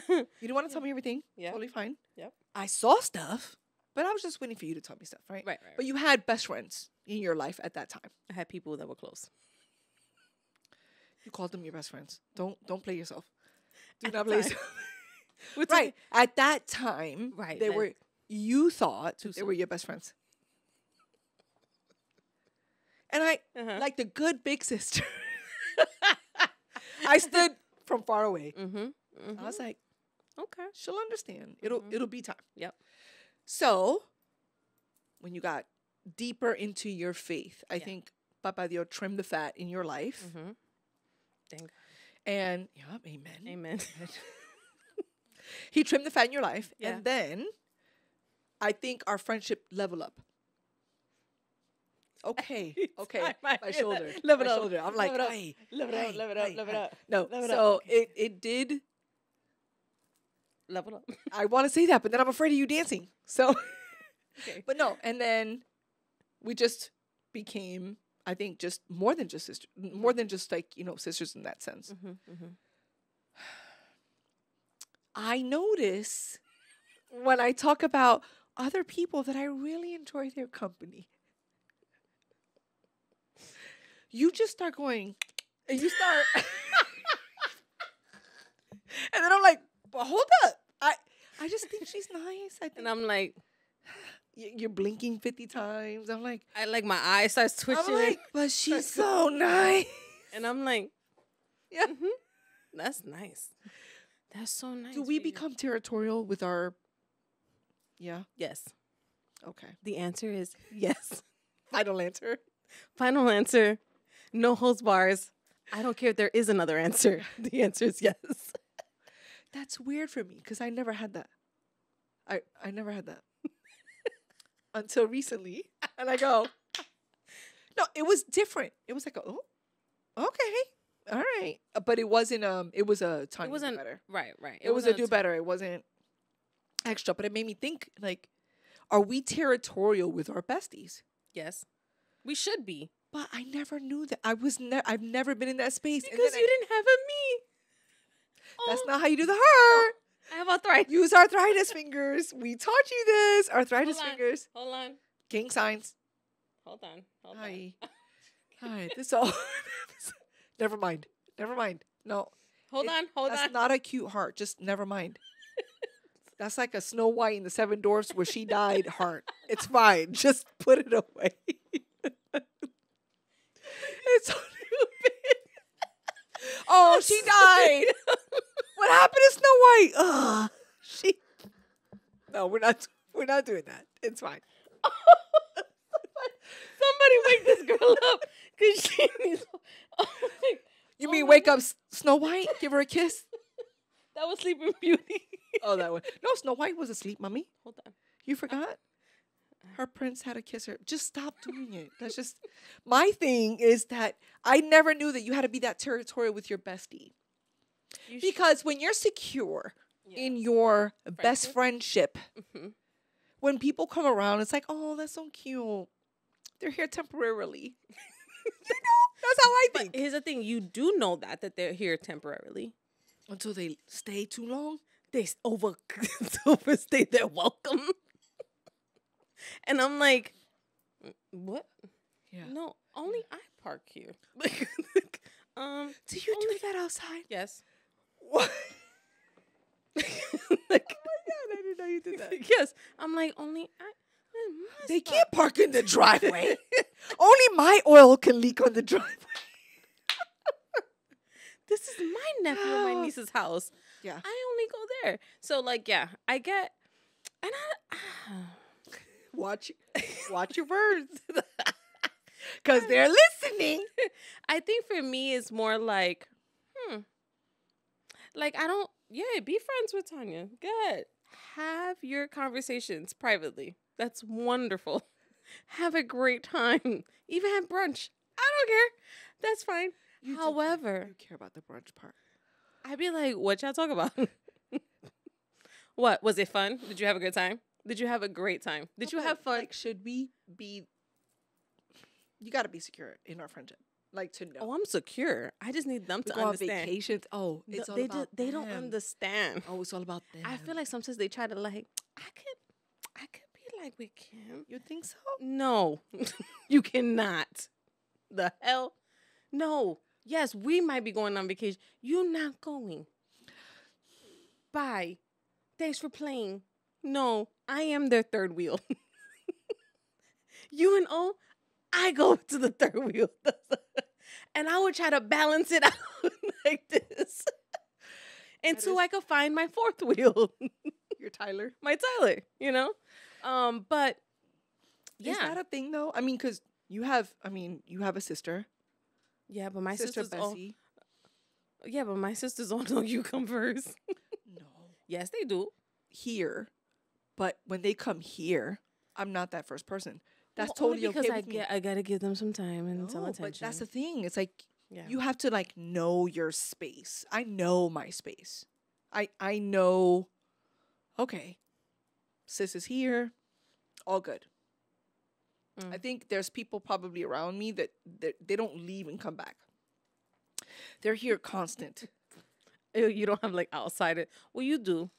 you didn't want to tell me everything. Yeah. Totally fine. Yep. I saw stuff, but I was just waiting for you to tell me stuff, right? Right. But you had best friends in your life at that time. I had people that were close. You called them your best friends. Don't play yourself. Do At not the play time. yourself. Right. At that time, Right, they like- were, you thought Too they soon. were your best friends. And I, like the good big sister, I stood from far away. I was like, Okay. she'll understand. It'll be time. Yep. So, when you got deeper into your faith, I think Papa Dios trimmed the fat in your life. Thank God. And, yeah, amen. Amen. He trimmed the fat in your life. Yeah. And then, I think our friendship leveled up. Okay. My shoulder. Level my up. shoulder. I'm like, Level up. hey, Level it up. hey, Level it up. hey, Level it hey. up. No, Level it so up. it did. Level up. I want to say that, but then I'm afraid of you dancing. So, Okay. but no. And then we just became, I think, just more than just sisters, more than just like, sisters in that sense. I notice when I talk about other people that I really enjoy their company. You just start going, and you start, and then I'm like, but hold up. I just think she's nice. I think And I'm like, you're blinking 50 times. I'm like, my eye starts twitching. I'm like, but she's so nice. And I'm like, Yeah. That's nice. That's so nice. Do we baby. become territorial with our? Yeah. Yes. Okay. The answer is yes. Final answer. Final answer. No holds bars. I don't care if there is another answer. The answer is yes. That's weird for me because I never had that. I never had that until recently, and I go, no, it was different. It was like, oh, okay, all right, but it wasn't. It was a time. It wasn't better. Right. It was a do better. It wasn't extra, but it made me think like, are we territorial with our besties? Yes. We should be. But I never knew that. I've never been in that space. And Because then you didn't have a me. That's Oh, not how you do the heart. I have arthritis. Use arthritis fingers. We taught you this. Arthritis Hold on. fingers. Hold on. Gang signs. Hold on. Hi. Hi. This all. Never mind. No. Hold on. That's not a cute heart. Just never mind. That's like a Snow White in the Seven Dwarfs where she died heart. It's fine. Just put it away. It's so stupid. Oh, she died. What happened to Snow White? Ugh. No, we're not doing that. It's fine. Somebody wake this girl up because she needs. Oh You mean wake up Snow White? Give her a kiss? that was Sleeping Beauty. Oh, that one. No, Snow White was asleep, mommy. Hold on. You forgot? Her prince had to kiss her. Just stop doing it. That's just my thing is that I never knew that you had to be that territorial with your bestie. Because when you're secure in your best friendship, when people come around, it's like, oh, that's so cute. They're here temporarily. That's how I think. But here's the thing: you do know that they're here temporarily Until they stay too long. They overstay their welcome. And I'm like, what? Yeah. No, only I park here. Do you do that outside? Yes. What? Like, I didn't know you did that. yes. I'm like, only I. They can't park in the driveway. Only my oil can leak on the driveway. This is my nephew and my niece's house. Yeah. I only go there. So, like, yeah, I get, and Watch your words. Because they're listening. I think for me, it's more like, like, I don't, be friends with Tanya. Good. Have your conversations privately. That's wonderful. Have a great time. Even have brunch. I don't care. That's fine. However, you care about the brunch part. I'd be like, what y'all talk about? What? Was it fun? Did you have a good time? Did you have a great time? Did you have fun? Like, should we be... You got to be secure in our friendship. Like, to know. Oh, I'm secure. I just need them to go understand. on vacations. Oh, it's all about they don't understand. Oh, it's all about them. I feel like sometimes they try to like, I could be like with Kim. You think so? No, you cannot. The hell? No. Yes, we might be going on vacation. You're not going. Bye. Thanks for playing. No, I am their third wheel. You and O, I go to the third wheel. And I would try to balance it out like this until I could find my fourth wheel. Your Tyler. My Tyler, you know? But yeah. Is that a thing though? I mean, because you have a sister. Yeah, but my sister sisters all, Bessie. yeah, but my sisters all know you come first. No. Yes, they do. Here. But when they come here, I'm not that first person. That's Well, totally because okay with me. I gotta give them some time and some No, attention. but that's the thing. It's like Yeah. you have to like know your space. I know my space. I know. Okay, sis is here. All good. I think there's people probably around me that they don't leave and come back. They're here constant. You don't have like outside it. Well, you do.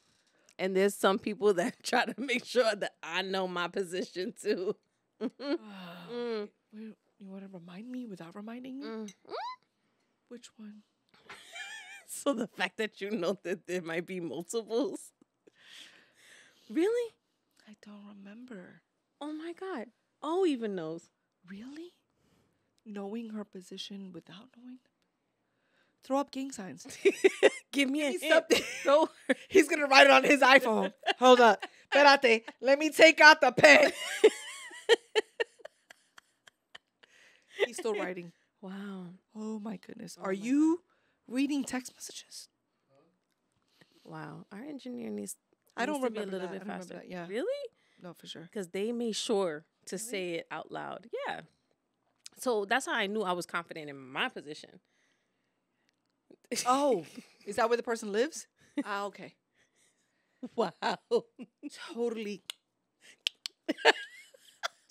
And there's some people that try to make sure that I know my position too. You want to remind me without reminding me? Which one? So the fact that you know that there might be multiples. Really? I don't remember. Oh my God. Oh, even knows. Really? Knowing her position without knowing? Throw up gang signs. Give me a hint. Something. No. He's going to write it on his iPhone. Hold up. Espérate. Let me take out the pen. He's still writing. Wow. Oh my goodness. Are you reading text messages? Wow. Our engineer needs I don't to be remember a little that. bit I don't faster. remember that. Yeah. Really? No, for sure. Because they made sure to say it out loud. Yeah. So that's how I knew I was confident in my position. Oh, is that where the person lives? Ah, okay. Wow. Totally.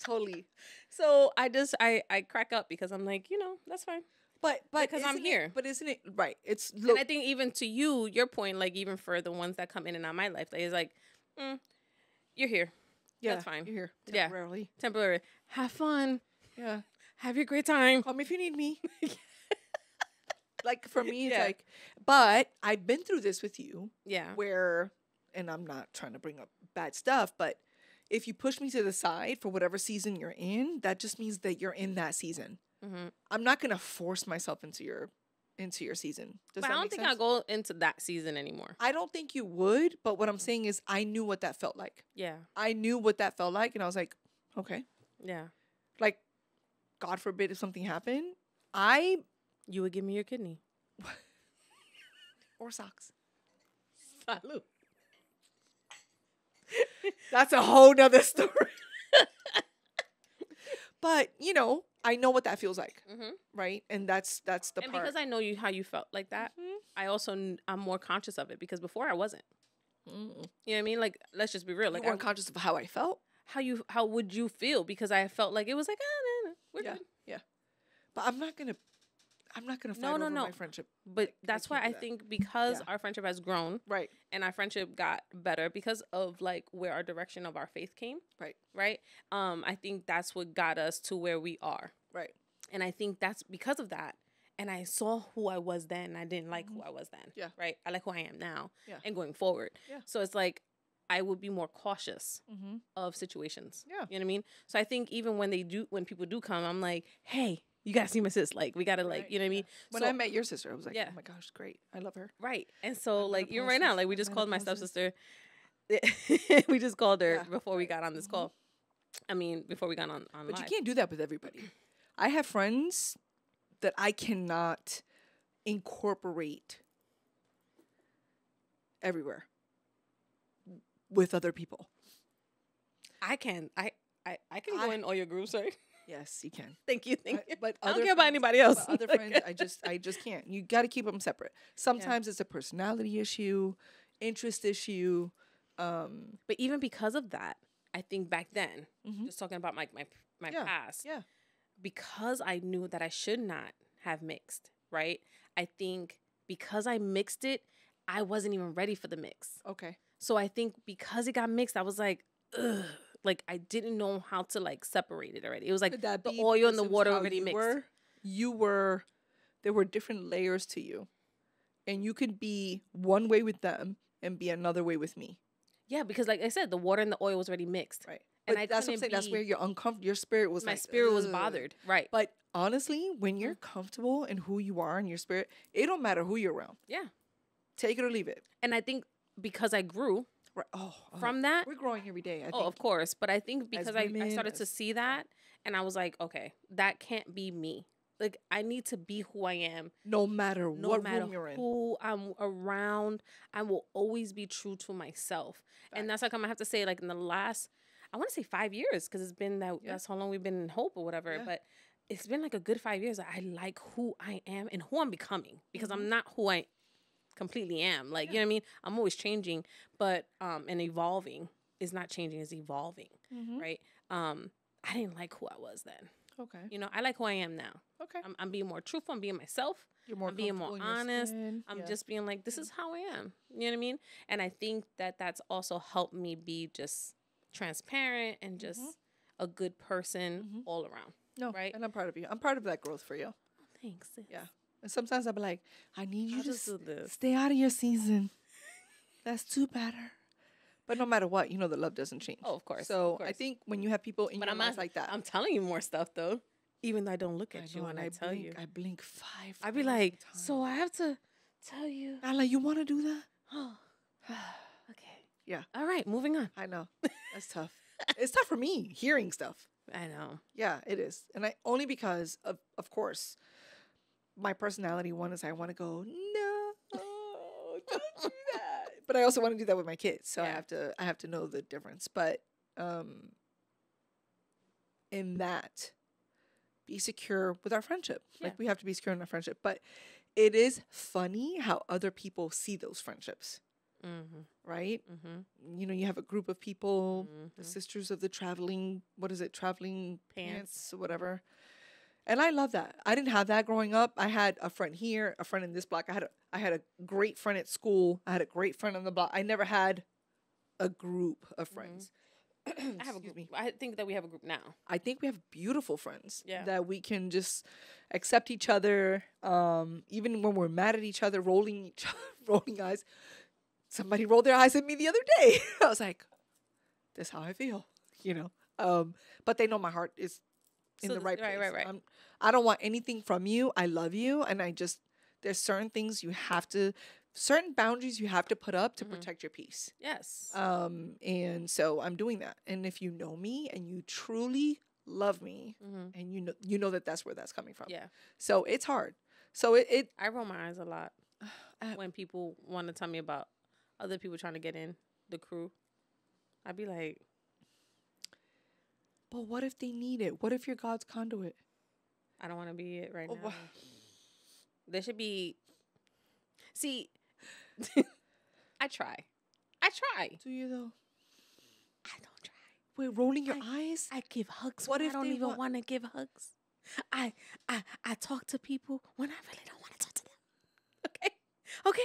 Totally. So I crack up because I'm like, that's fine. But Because I'm here. But isn't it right? It's And I think even to you, your point, like even for the ones that come in and out of my life, is like, you're here. yeah, That's fine. You're here Yeah. temporarily. Temporary. Have fun. Yeah. Have your great time. Call me if you need me. Like for me, it's Yeah. like, but I've been through this with you Yeah. where, and I'm not trying to bring up bad stuff, but if you push me to the side for whatever season you're in, that just means that you're in that season. Mm-hmm. I'm not gonna force myself into your season. Does But that I don't make think sense? I'll go into that season anymore. I don't think you would, but what I'm saying is I knew what that felt like. Yeah. I knew what that felt like, and I was like, okay. Yeah. Like, God forbid if something happened, You would give me your kidney. or socks. Salud. That's a whole nother story. But, I know what that feels like, right? And that's the And part. because I know how you felt like that, I also I'm more conscious of it because before I wasn't. You know what I mean? Like, let's just be real. Like, you weren't conscious of how I felt. how would you feel? Because I felt like it was like, no, we're good. Yeah. But I'm not gonna fight No, over no. my friendship. But that's why can't do I that. think because Yeah. our friendship has grown Right. and our friendship got better because of like where our direction of our faith came. Right. Right. I think that's what got us to where we are. Right. And I think that's because of that. And I saw who I was then. I didn't like who I was then. Yeah. Right. I like who I am now. Yeah. And going forward. Yeah. So it's like, I would be more cautious Mm-hmm. of situations. Yeah. You know what I mean? So I think even when people do come, I'm like, hey, you gotta see my sis. Like, we gotta like, Right, you know what I mean? When So I met your sister, I was like, yeah. oh my gosh, great. I love her. right. And so I'm like, even right now, menopauses. like we I'm just called my menopauses. stepsister. We just called her Yeah, before we right. got on this Mhm. call. I mean, before we got on But you live. can't do that with everybody. I have friends that I cannot incorporate everywhere with other people. I can. I can go in all your groups, right? Yes, you can. Thank you. Thank you. But I don't other care about friends- anybody else. but other friends, I just can't. You got to keep them separate. Sometimes it's a personality issue, interest issue. But even because of that, I think back then, Mhm. just talking about my Yeah, past, yeah. because I knew that I should not have mixed, right? I think because I mixed it, I wasn't even ready for the mix. Okay. So I think because it got mixed, I was like, ugh. Like I didn't know how to like separate it already. It was like Could that the be oil and because the it was water how already you mixed. were? You were. There were different layers to you, and you could be one way with them and be another way with me. Yeah, because like I said, the water and the oil was already mixed. Right. And But I that's what I'm couldn't saying. That's be- where you're uncomfortable. Your spirit was My like, spirit was "Ugh." bothered. Right. But honestly, when you're comfortable in who you are and your spirit, it don't matter who you're around. Yeah. Take it or leave it. And I think because I grew Right. Oh, from that, we're growing every day. I oh, think. of course. But I think because I women, started to as- see that and I was like, okay, that can't be me. Like I need to be who I am. No matter No what matter room you're in. who I'm around, I will always be true to myself. And that's like I'm gonna have to say, like in the last, I want to say 5 years, because it's been that Yeah. that's how long we've been in Hope or whatever. Yeah. But it's been like a good 5 years. I like who I am and who I'm becoming, because Mm-hmm. I'm not who I completely am. Like, you know what I mean? I'm always changing, but and evolving is not changing, is evolving. Mm-hmm. Right? I didn't like who I was then. Okay. You know, I like who I am now. Okay. I'm being more truthful. I'm being myself. You're more I'm being more comfortable in your honest. skin. I'm Yeah. just being like, this is how I am. You know what I mean? And I think that that's also helped me be just transparent and just a good person all around. No, right? and I'm proud of you. I'm proud of that growth for you. Thanks. sis. Yeah. And sometimes I'll be like, I need you I'll to just do this. stay out of your season. That's too better. But no matter what, you know the love doesn't change. Oh, of course. So of course. I think when you have people in But your I'm life not like that, I'm telling you more stuff though, even though I don't look at you know, when and I tell blink, you. I blink 5. I'd be like, so I have to tell you. I'm like, you want to do that? Oh, okay. Yeah. All right, moving on. I know. That's tough. It's tough for me hearing stuff. I know. Yeah, it is. And I only because of course, my personality one is I want to go, no, don't do that. But I also want to do that with my kids. So Yeah. I have to know the difference. But in that, be secure with our friendship. Like Yeah. we have to be secure in our friendship. But it is funny how other people see those friendships. Mm-hmm. Right? Mm-hmm. You know, you have a group of people, the Mhm. sisters of the traveling, what is it, traveling Pants. pants or whatever. And I love that. I didn't have that growing up. I had a friend here, a friend in this block. I had a great friend at school. I had a great friend on the block. I never had a group of friends. I have a Excuse group. me. I think that we have a group now. I think we have beautiful friends Yeah. that we can just accept each other. Even when we're mad at each other, rolling eyes. Somebody rolled their eyes at me the other day. I was like, "That's how I feel," you know. But they know my heart is in So the right place. right. I don't want anything from you. I love you, and there's certain things certain boundaries you have to put up to protect your peace. Yes. And so I'm doing that. And if you know me and you truly love me, and you know that that's where that's coming from. Yeah. So it's hard. So it I roll my eyes a lot when people want to tell me about other people trying to get in the crew. I'd be like, but what if they need it? What if you're God's conduit? I don't want to be it right Oh, now. wha- There should be. See, I try. Do you though? I don't try. Wait, rolling your eyes? I give hugs What when if I don't they even want to give hugs. I talk to people when I really don't want to talk to them. Okay.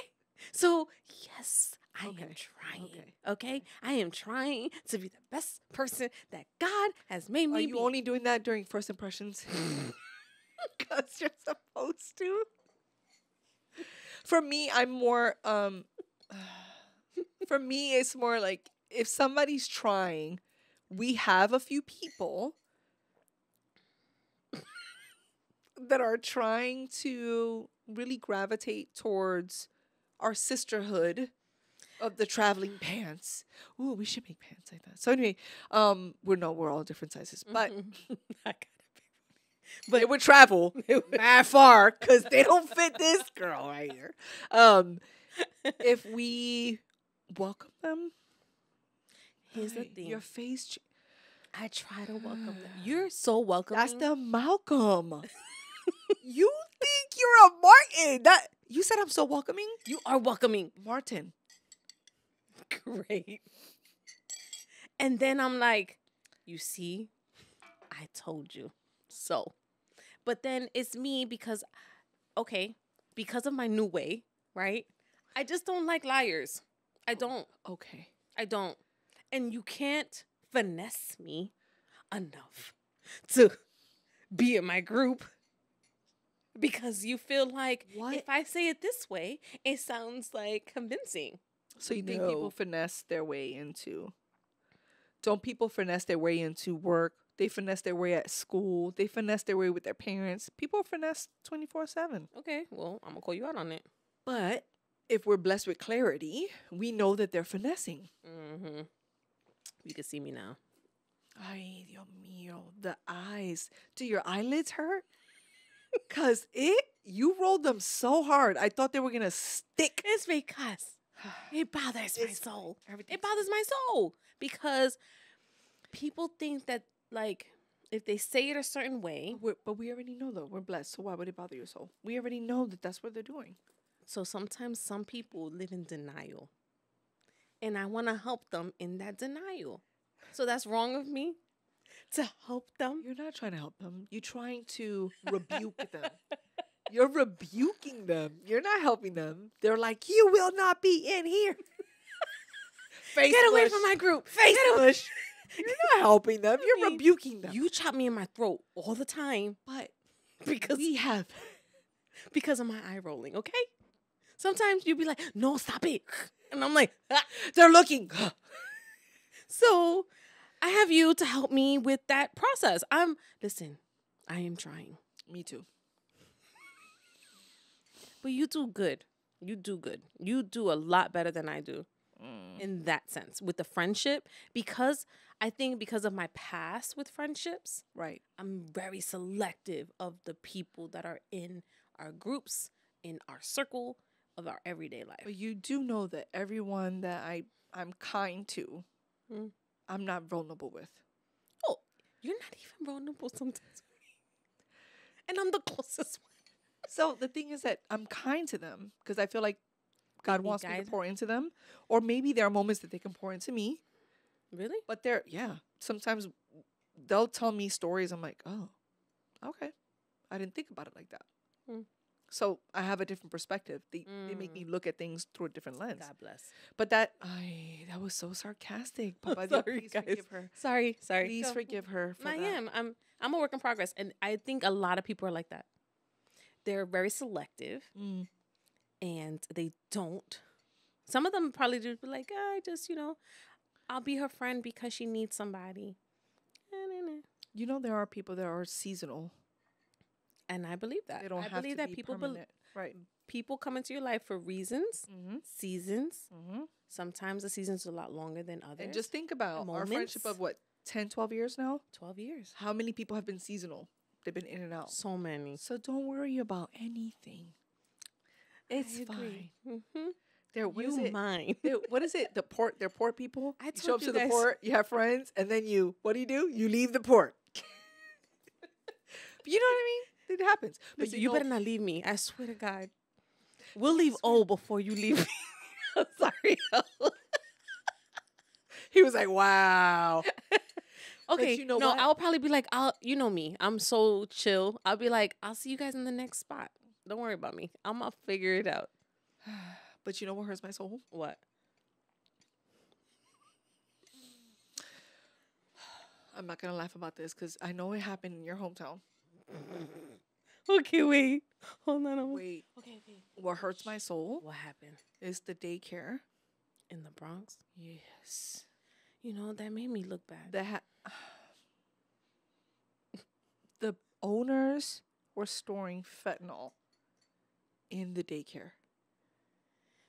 So yes, I am trying. Okay. I am trying to be the best person that God has made me Are you be. only doing that during first impressions? Because you're supposed to. For me, I'm more. For me, it's more like if somebody's trying, we have a few people that are trying to really gravitate towards our sisterhood of the traveling pants. Ooh, we should make pants like that. So anyway, we're all different sizes, but but it would travel that far because they don't fit this girl right here. If we welcome them, here's the thing. Your face. I try to welcome them. You're so welcoming. That's the Malcolm. You think you're a Martin? That you said I'm so welcoming. You are welcoming, Martin. Great. And then I'm like, you see, I told you so. But then it's me because of my new way, right? I just don't like liars. I don't. Okay. I don't. And you can't finesse me enough to be in my group because you feel like if I say it this way, it sounds like convincing. So you think people finesse their way into... Don't people finesse their way into work? They finesse their way at school. They finesse their way with their parents. People finesse 24/7. Okay, well, I'm going to call you out on it. But if we're blessed with clarity, we know that they're finessing. Mm-hmm. You can see me now. Ay, Dios mío. The eyes. Do your eyelids hurt? Because you rolled them so hard. I thought they were going to stick. It's because it bothers my soul. It bothers my soul because people think that, like, if they say it a certain way. But we already know, though. We're blessed. So why would it bother your soul? We already know that that's what they're doing. So sometimes some people live in denial. And I want to help them in that denial. So that's wrong of me to help them. You're not trying to help them. You're trying to rebuke them. You're rebuking them. You're not helping them. They're like, you will not be in here. Get away from my group. Face push. You're not helping them. You're rebuking them. You chop me in my throat all the time. But because we have. Because of my eye rolling, okay? Sometimes you be like, no, stop it. And I'm like, they're looking. So I have you to help me with that process. Listen, I am trying. Me too. But you do good. You do good. You do a lot better than I do in that sense with the friendship. Because I think because of my past with friendships, right, I'm very selective of the people that are in our groups, in our circle of our everyday life. But you do know that everyone that I'm kind to, I'm not vulnerable with. Oh, you're not even vulnerable sometimes. And I'm the closest one. So the thing is that I'm kind to them because I feel like God wants me to pour into them. Or maybe there are moments that they can pour into me. Really? But sometimes they'll tell me stories. I'm like, oh, okay. I didn't think about it like that. So I have a different perspective. They make me look at things through a different lens. God bless. But that was so sarcastic. Papa, sorry, please guys. Forgive her. Sorry. Please forgive her for that. I'm a work in progress. And I think a lot of people are like that. They're very selective. And they don't. Some of them probably just be like, I just, I'll be her friend because she needs somebody. You know, there are people that are seasonal. And I believe that. They don't have to be permanent. Right. People come into your life for reasons, seasons. Sometimes the seasons are a lot longer than others. And just think about our friendship of 10, 12 years now? 12 years. How many people have been seasonal? They've been in and out. So many. So don't worry about anything. It's fine. What is it? They're poor people. I told you show up you to guys. The port, you have friends, and then what do? You leave the port. But you know what I mean? It happens. But Listen, you better not leave me. I swear to God. We'll leave O before you leave me. I'm sorry. He was like, wow. Okay, you know what? I'll probably be like, you know me. I'm so chill. I'll be like, I'll see you guys in the next spot. Don't worry about me. I'm going to figure it out. But you know what hurts my soul? What? I'm not going to laugh about this because I know it happened in your hometown. Okay, wait. Hold on. Wait. Okay. What hurts my soul? What happened? Is the daycare. In the Bronx? Yes. You know, that made me look bad. The owners were storing fentanyl in the daycare.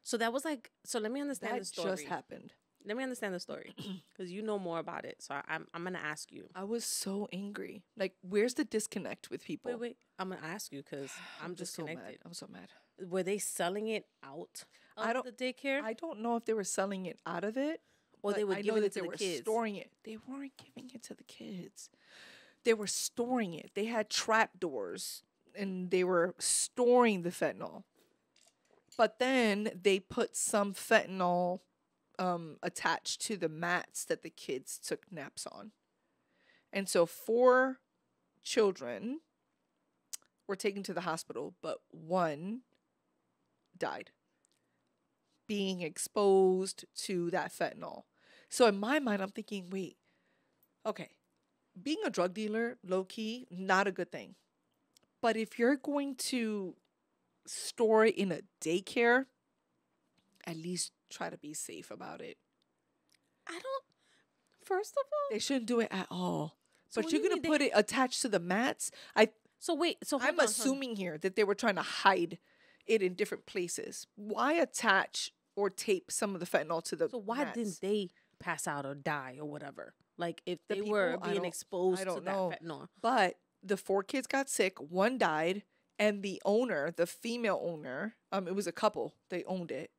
So that was like, so let me understand the story. That just happened. Let me understand the story because you know more about it. So I'm going to ask you. I was so angry. Like, where's the disconnect with people? Wait. I'm going to ask you because I'm disconnected. I'm so mad. Were they selling it out of the daycare? I don't know if they were selling it out of it. Or they were giving it to the kids. They were storing it. They weren't giving it to the kids. They were storing it. They had trap doors and they were storing the fentanyl. But then they put some fentanyl attached to the mats that the kids took naps on. And so 4 children were taken to the hospital, but 1 died being exposed to that fentanyl. So in my mind, I'm thinking, wait, okay, being a drug dealer, low key, not a good thing. But if you're going to store it in a daycare, at least try to be safe about it. First of all, they shouldn't do it at all. So but you're going to put it attached to the mats? I'm assuming here that they were trying to hide it in different places. Why attach or tape some of the fentanyl to the mats? Didn't they pass out or die or whatever? Like if they were being exposed to that fentanyl. But the 4 kids got sick, 1 died, and the owner, the female owner, it was a couple, they owned it.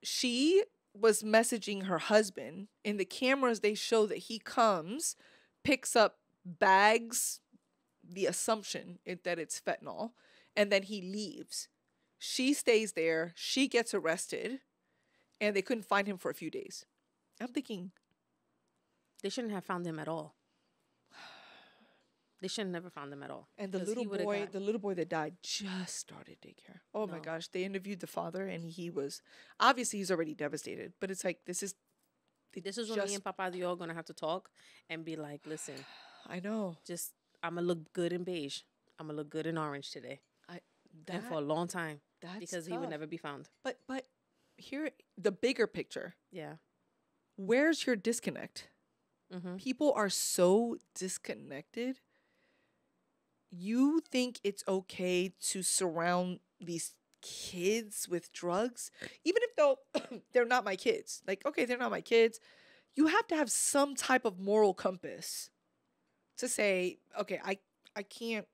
She was messaging her husband. In the cameras, they show that he comes, picks up bags, the assumption that it's fentanyl, and then he leaves. She stays there. She gets arrested, and they couldn't find him for a few days. I'm thinking, they shouldn't have found him at all. They should have never found him at all. And the little boy that died just started daycare. Oh my gosh. They interviewed the father and he's already devastated. But it's like, this is when me and Papa Dio are going to have to talk and be like, listen. I know. I'm going to look good in beige. I'm going to look good in orange today. And for a long time. Because he would never be found. But here, the bigger picture. Yeah. Where's your disconnect? Mm-hmm. People are so disconnected. You think it's okay to surround these kids with drugs, even if they're not my kids. Like, okay, they're not my kids. You have to have some type of moral compass to say, okay, I can't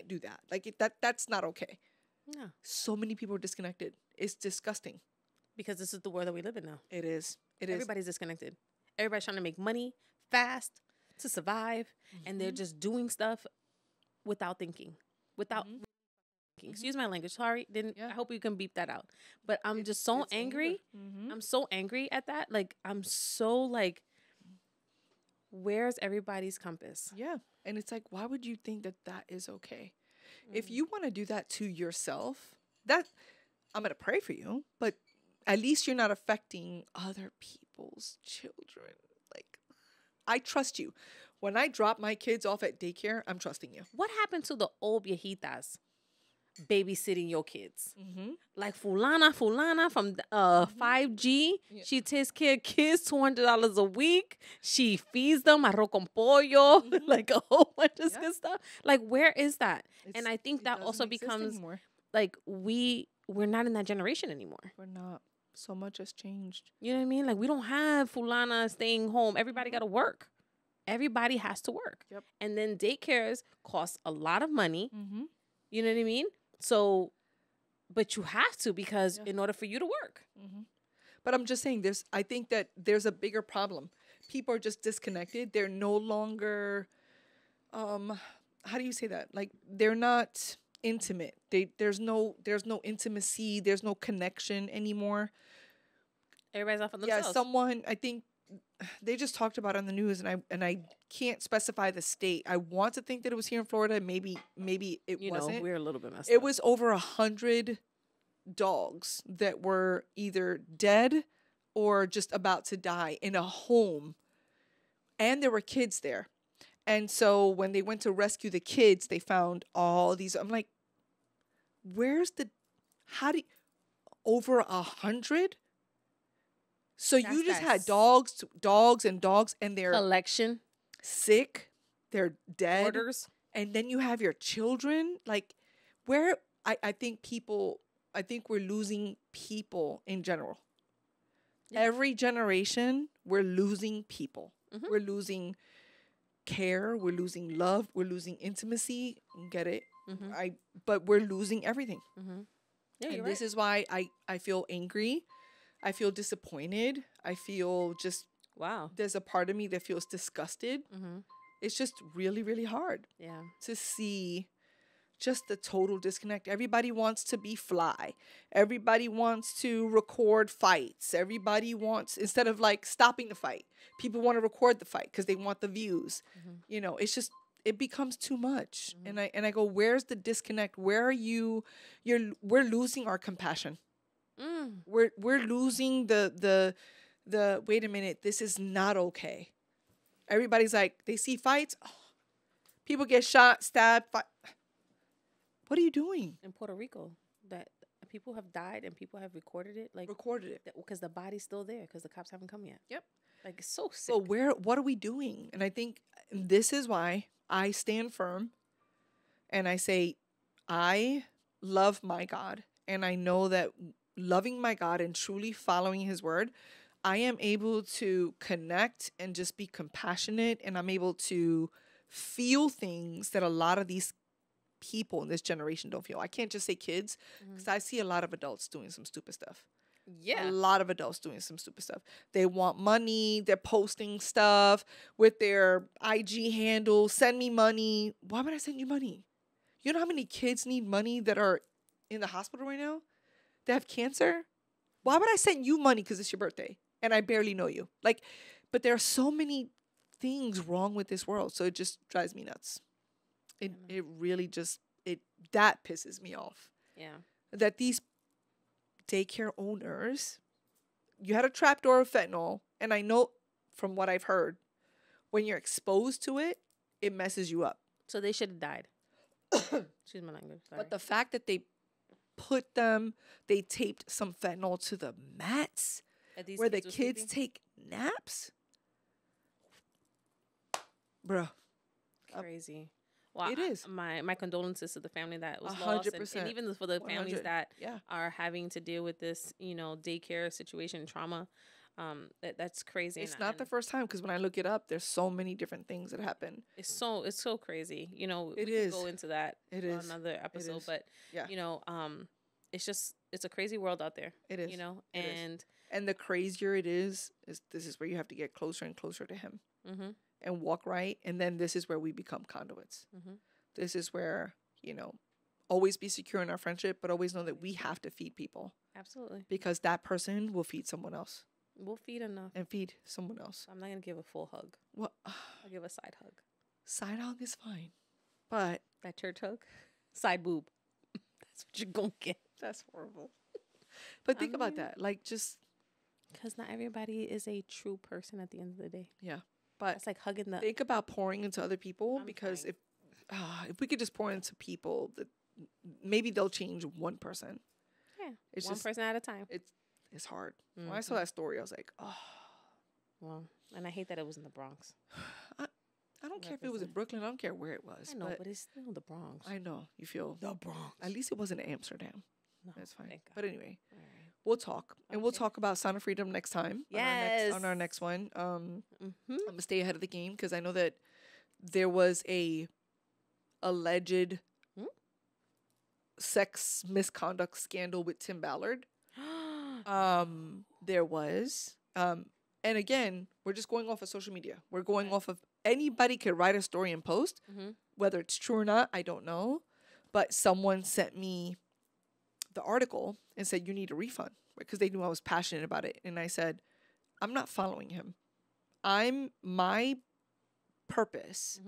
do that. Like that's not okay. Yeah. So many people are disconnected. It's disgusting. Because this is the world that we live in now. It is. Everybody's disconnected. Everybody's trying to make money fast to survive, and they're just doing stuff without thinking, thinking. Excuse my language. Sorry, I hope you can beep that out. But I'm just so angry. I'm so angry at that. Like I'm so like, where's everybody's compass? Yeah, and it's like, why would you think that is okay? If you want to do that to yourself, that I'm gonna pray for you, but at least you're not affecting other people's children. Like, I trust you. When I drop my kids off at daycare, I'm trusting you. What happened to the old viejitas babysitting your kids? Mm-hmm. Like fulana from 5G. Yeah. She takes care of kids $200 a week. She feeds them arroz con pollo, like a whole bunch of good stuff. Like, where is that? And I think that also becomes anymore. Like we're not in that generation anymore. We're not. So much has changed. You know what I mean? Like, we don't have fulana staying home. Everybody got to work. Everybody has to work. Yep. And then daycares cost a lot of money. Mm-hmm. You know what I mean? So, but you have to because in order for you to work. Mm-hmm. But I'm just saying I think that there's a bigger problem. People are just disconnected. They're no longer, how do you say that? Like, they're not intimate. There's no intimacy. There's no connection anymore. Everybody's off on themselves. Yeah, someone, I think they just talked about it on the news, and I can't specify the state. I want to think that it was here in Florida. Maybe it wasn't. We're a little bit messed up. It up. was over 100 dogs that were either dead or just about to die in a home, and there were kids there. And so when they went to rescue the kids, they found all these. I'm like, over 100? So you just had dogs, and they're collection, sick, they're dead, orders, and then you have your children. Like, I think we're losing people in general. Yeah. Every generation, we're losing people. We're losing care. We're losing love. We're losing intimacy. Get it? But we're losing everything. Yeah, and this is why I feel angry. I feel disappointed. I feel just, wow. There's a part of me that feels disgusted. It's just really, really hard. Yeah. To see just the total disconnect. Everybody wants to be fly. Everybody wants to record fights. Everybody wants, instead of like stopping the fight, people want to record the fight because they want the views. You know, it's just, it becomes too much. And I go, where's the disconnect? Where are you? We're losing our compassion. We're losing the wait a minute, this is not okay. Everybody's like, they see fights, people get shot, stabbed. What are you doing? In Puerto Rico, that people have died and people have recorded it. Because the body's still there because the cops haven't come yet. Yep. Like, it's so sick. So what are we doing? And I think this is why I stand firm and I say, I love my God. And I know that loving my God and truly following his word, I am able to connect and just be compassionate. And I'm able to feel things that a lot of these people in this generation don't feel. I can't just say kids, because I see a lot of adults doing some stupid stuff. Yeah. A lot of adults doing some stupid stuff. They want money. They're posting stuff with their IG handle. Send me money. Why would I send you money? You know how many kids need money that are in the hospital right now? They have cancer? Why would I send you money because it's your birthday and I barely know you? Like, but there are so many things wrong with this world. So it just drives me nuts. It really just, that pisses me off. Yeah. That these daycare owners, you had a trapdoor of fentanyl, and I know from what I've heard, when you're exposed to it, it messes you up. So they should have died. Excuse my language. Sorry. But the fact that they taped some fentanyl to the mats where the kids take naps. Bruh. Crazy. Well, it is. My condolences to the family that was 100%. Lost, and even for the families that are having to deal with this, daycare situation, trauma. That's crazy. It's not the first time, because when I look it up, there's so many different things that happen. It's so crazy. We can go into that on another episode, but it's a crazy world out there. It is. And the crazier it is this is where you have to get closer and closer to him. And walk right. And then this is where we become conduits. This is where, always be secure in our friendship, but always know that we have to feed people. Absolutely. Because that person will feed someone else. We'll feed enough. And feed someone else. I'm not going to give a full hug. What? I'll give a side hug. Side hug is fine. But that church hug? Side boob. That's what you're going to get. That's horrible. But think about that. Like, just. Because not everybody is a true person at the end of the day. Yeah. But it's like hugging the. Think about pouring into other people, because if we could just pour into people, that maybe they'll change one person. Yeah, it's one person at a time. It's hard. When I saw that story, I was like, oh. Well, and I hate that it was in the Bronx. I don't care if it was in Brooklyn. I don't care where it was. I know, but it's still the Bronx. I know. You feel the Bronx. At least it wasn't in Amsterdam. No, that's fine. But anyway. All right. We'll talk. And we'll talk about Sound of Freedom next time. Yes. On our next one. I'm going to stay ahead of the game, because I know that there was a alleged sex misconduct scandal with Tim Ballard. There was. And again, we're just going off of social media. We're going off of, anybody could write a story and post. Whether it's true or not, I don't know. But someone sent me the article and said, you need a refund, because they knew I was passionate about it. And I said, I'm not following him. My purpose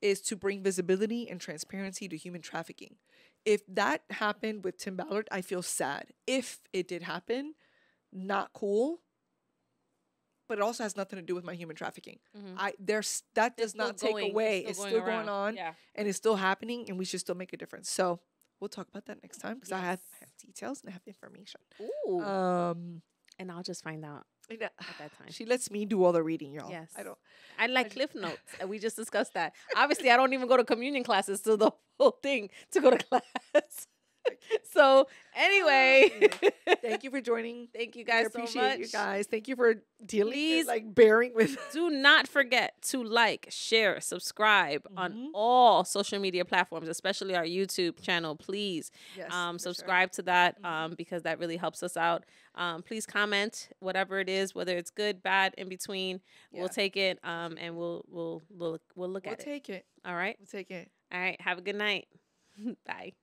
is to bring visibility and transparency to human trafficking. If that happened with Tim Ballard, I feel sad. If it did happen, not cool. But it also has nothing to do with my human trafficking. That does not take away. It's still going on, and it's still happening, and we should still make a difference. So we'll talk about that next time, because I have details and I have information. Ooh. And I'll just find out at that time. She lets me do all the reading, y'all. Yes. I don't. I like Cliff Notes. And we just discussed that. Obviously, I don't even go to communion classes to the whole thing to go to class. So anyway, thank you for joining. Thank you We guys so appreciate much. you guys. Thank you for dealing. Please, like bearing with. do not forget to like, share, subscribe on Mhm. all social media platforms, especially our YouTube channel. Please, Yes, subscribe to that because that really helps us out. Please comment whatever it is, whether it's good, bad, in between. Yeah. We'll take it, and we'll look at it. We'll take it. All right. We'll take it. All right. Have a good night. Bye.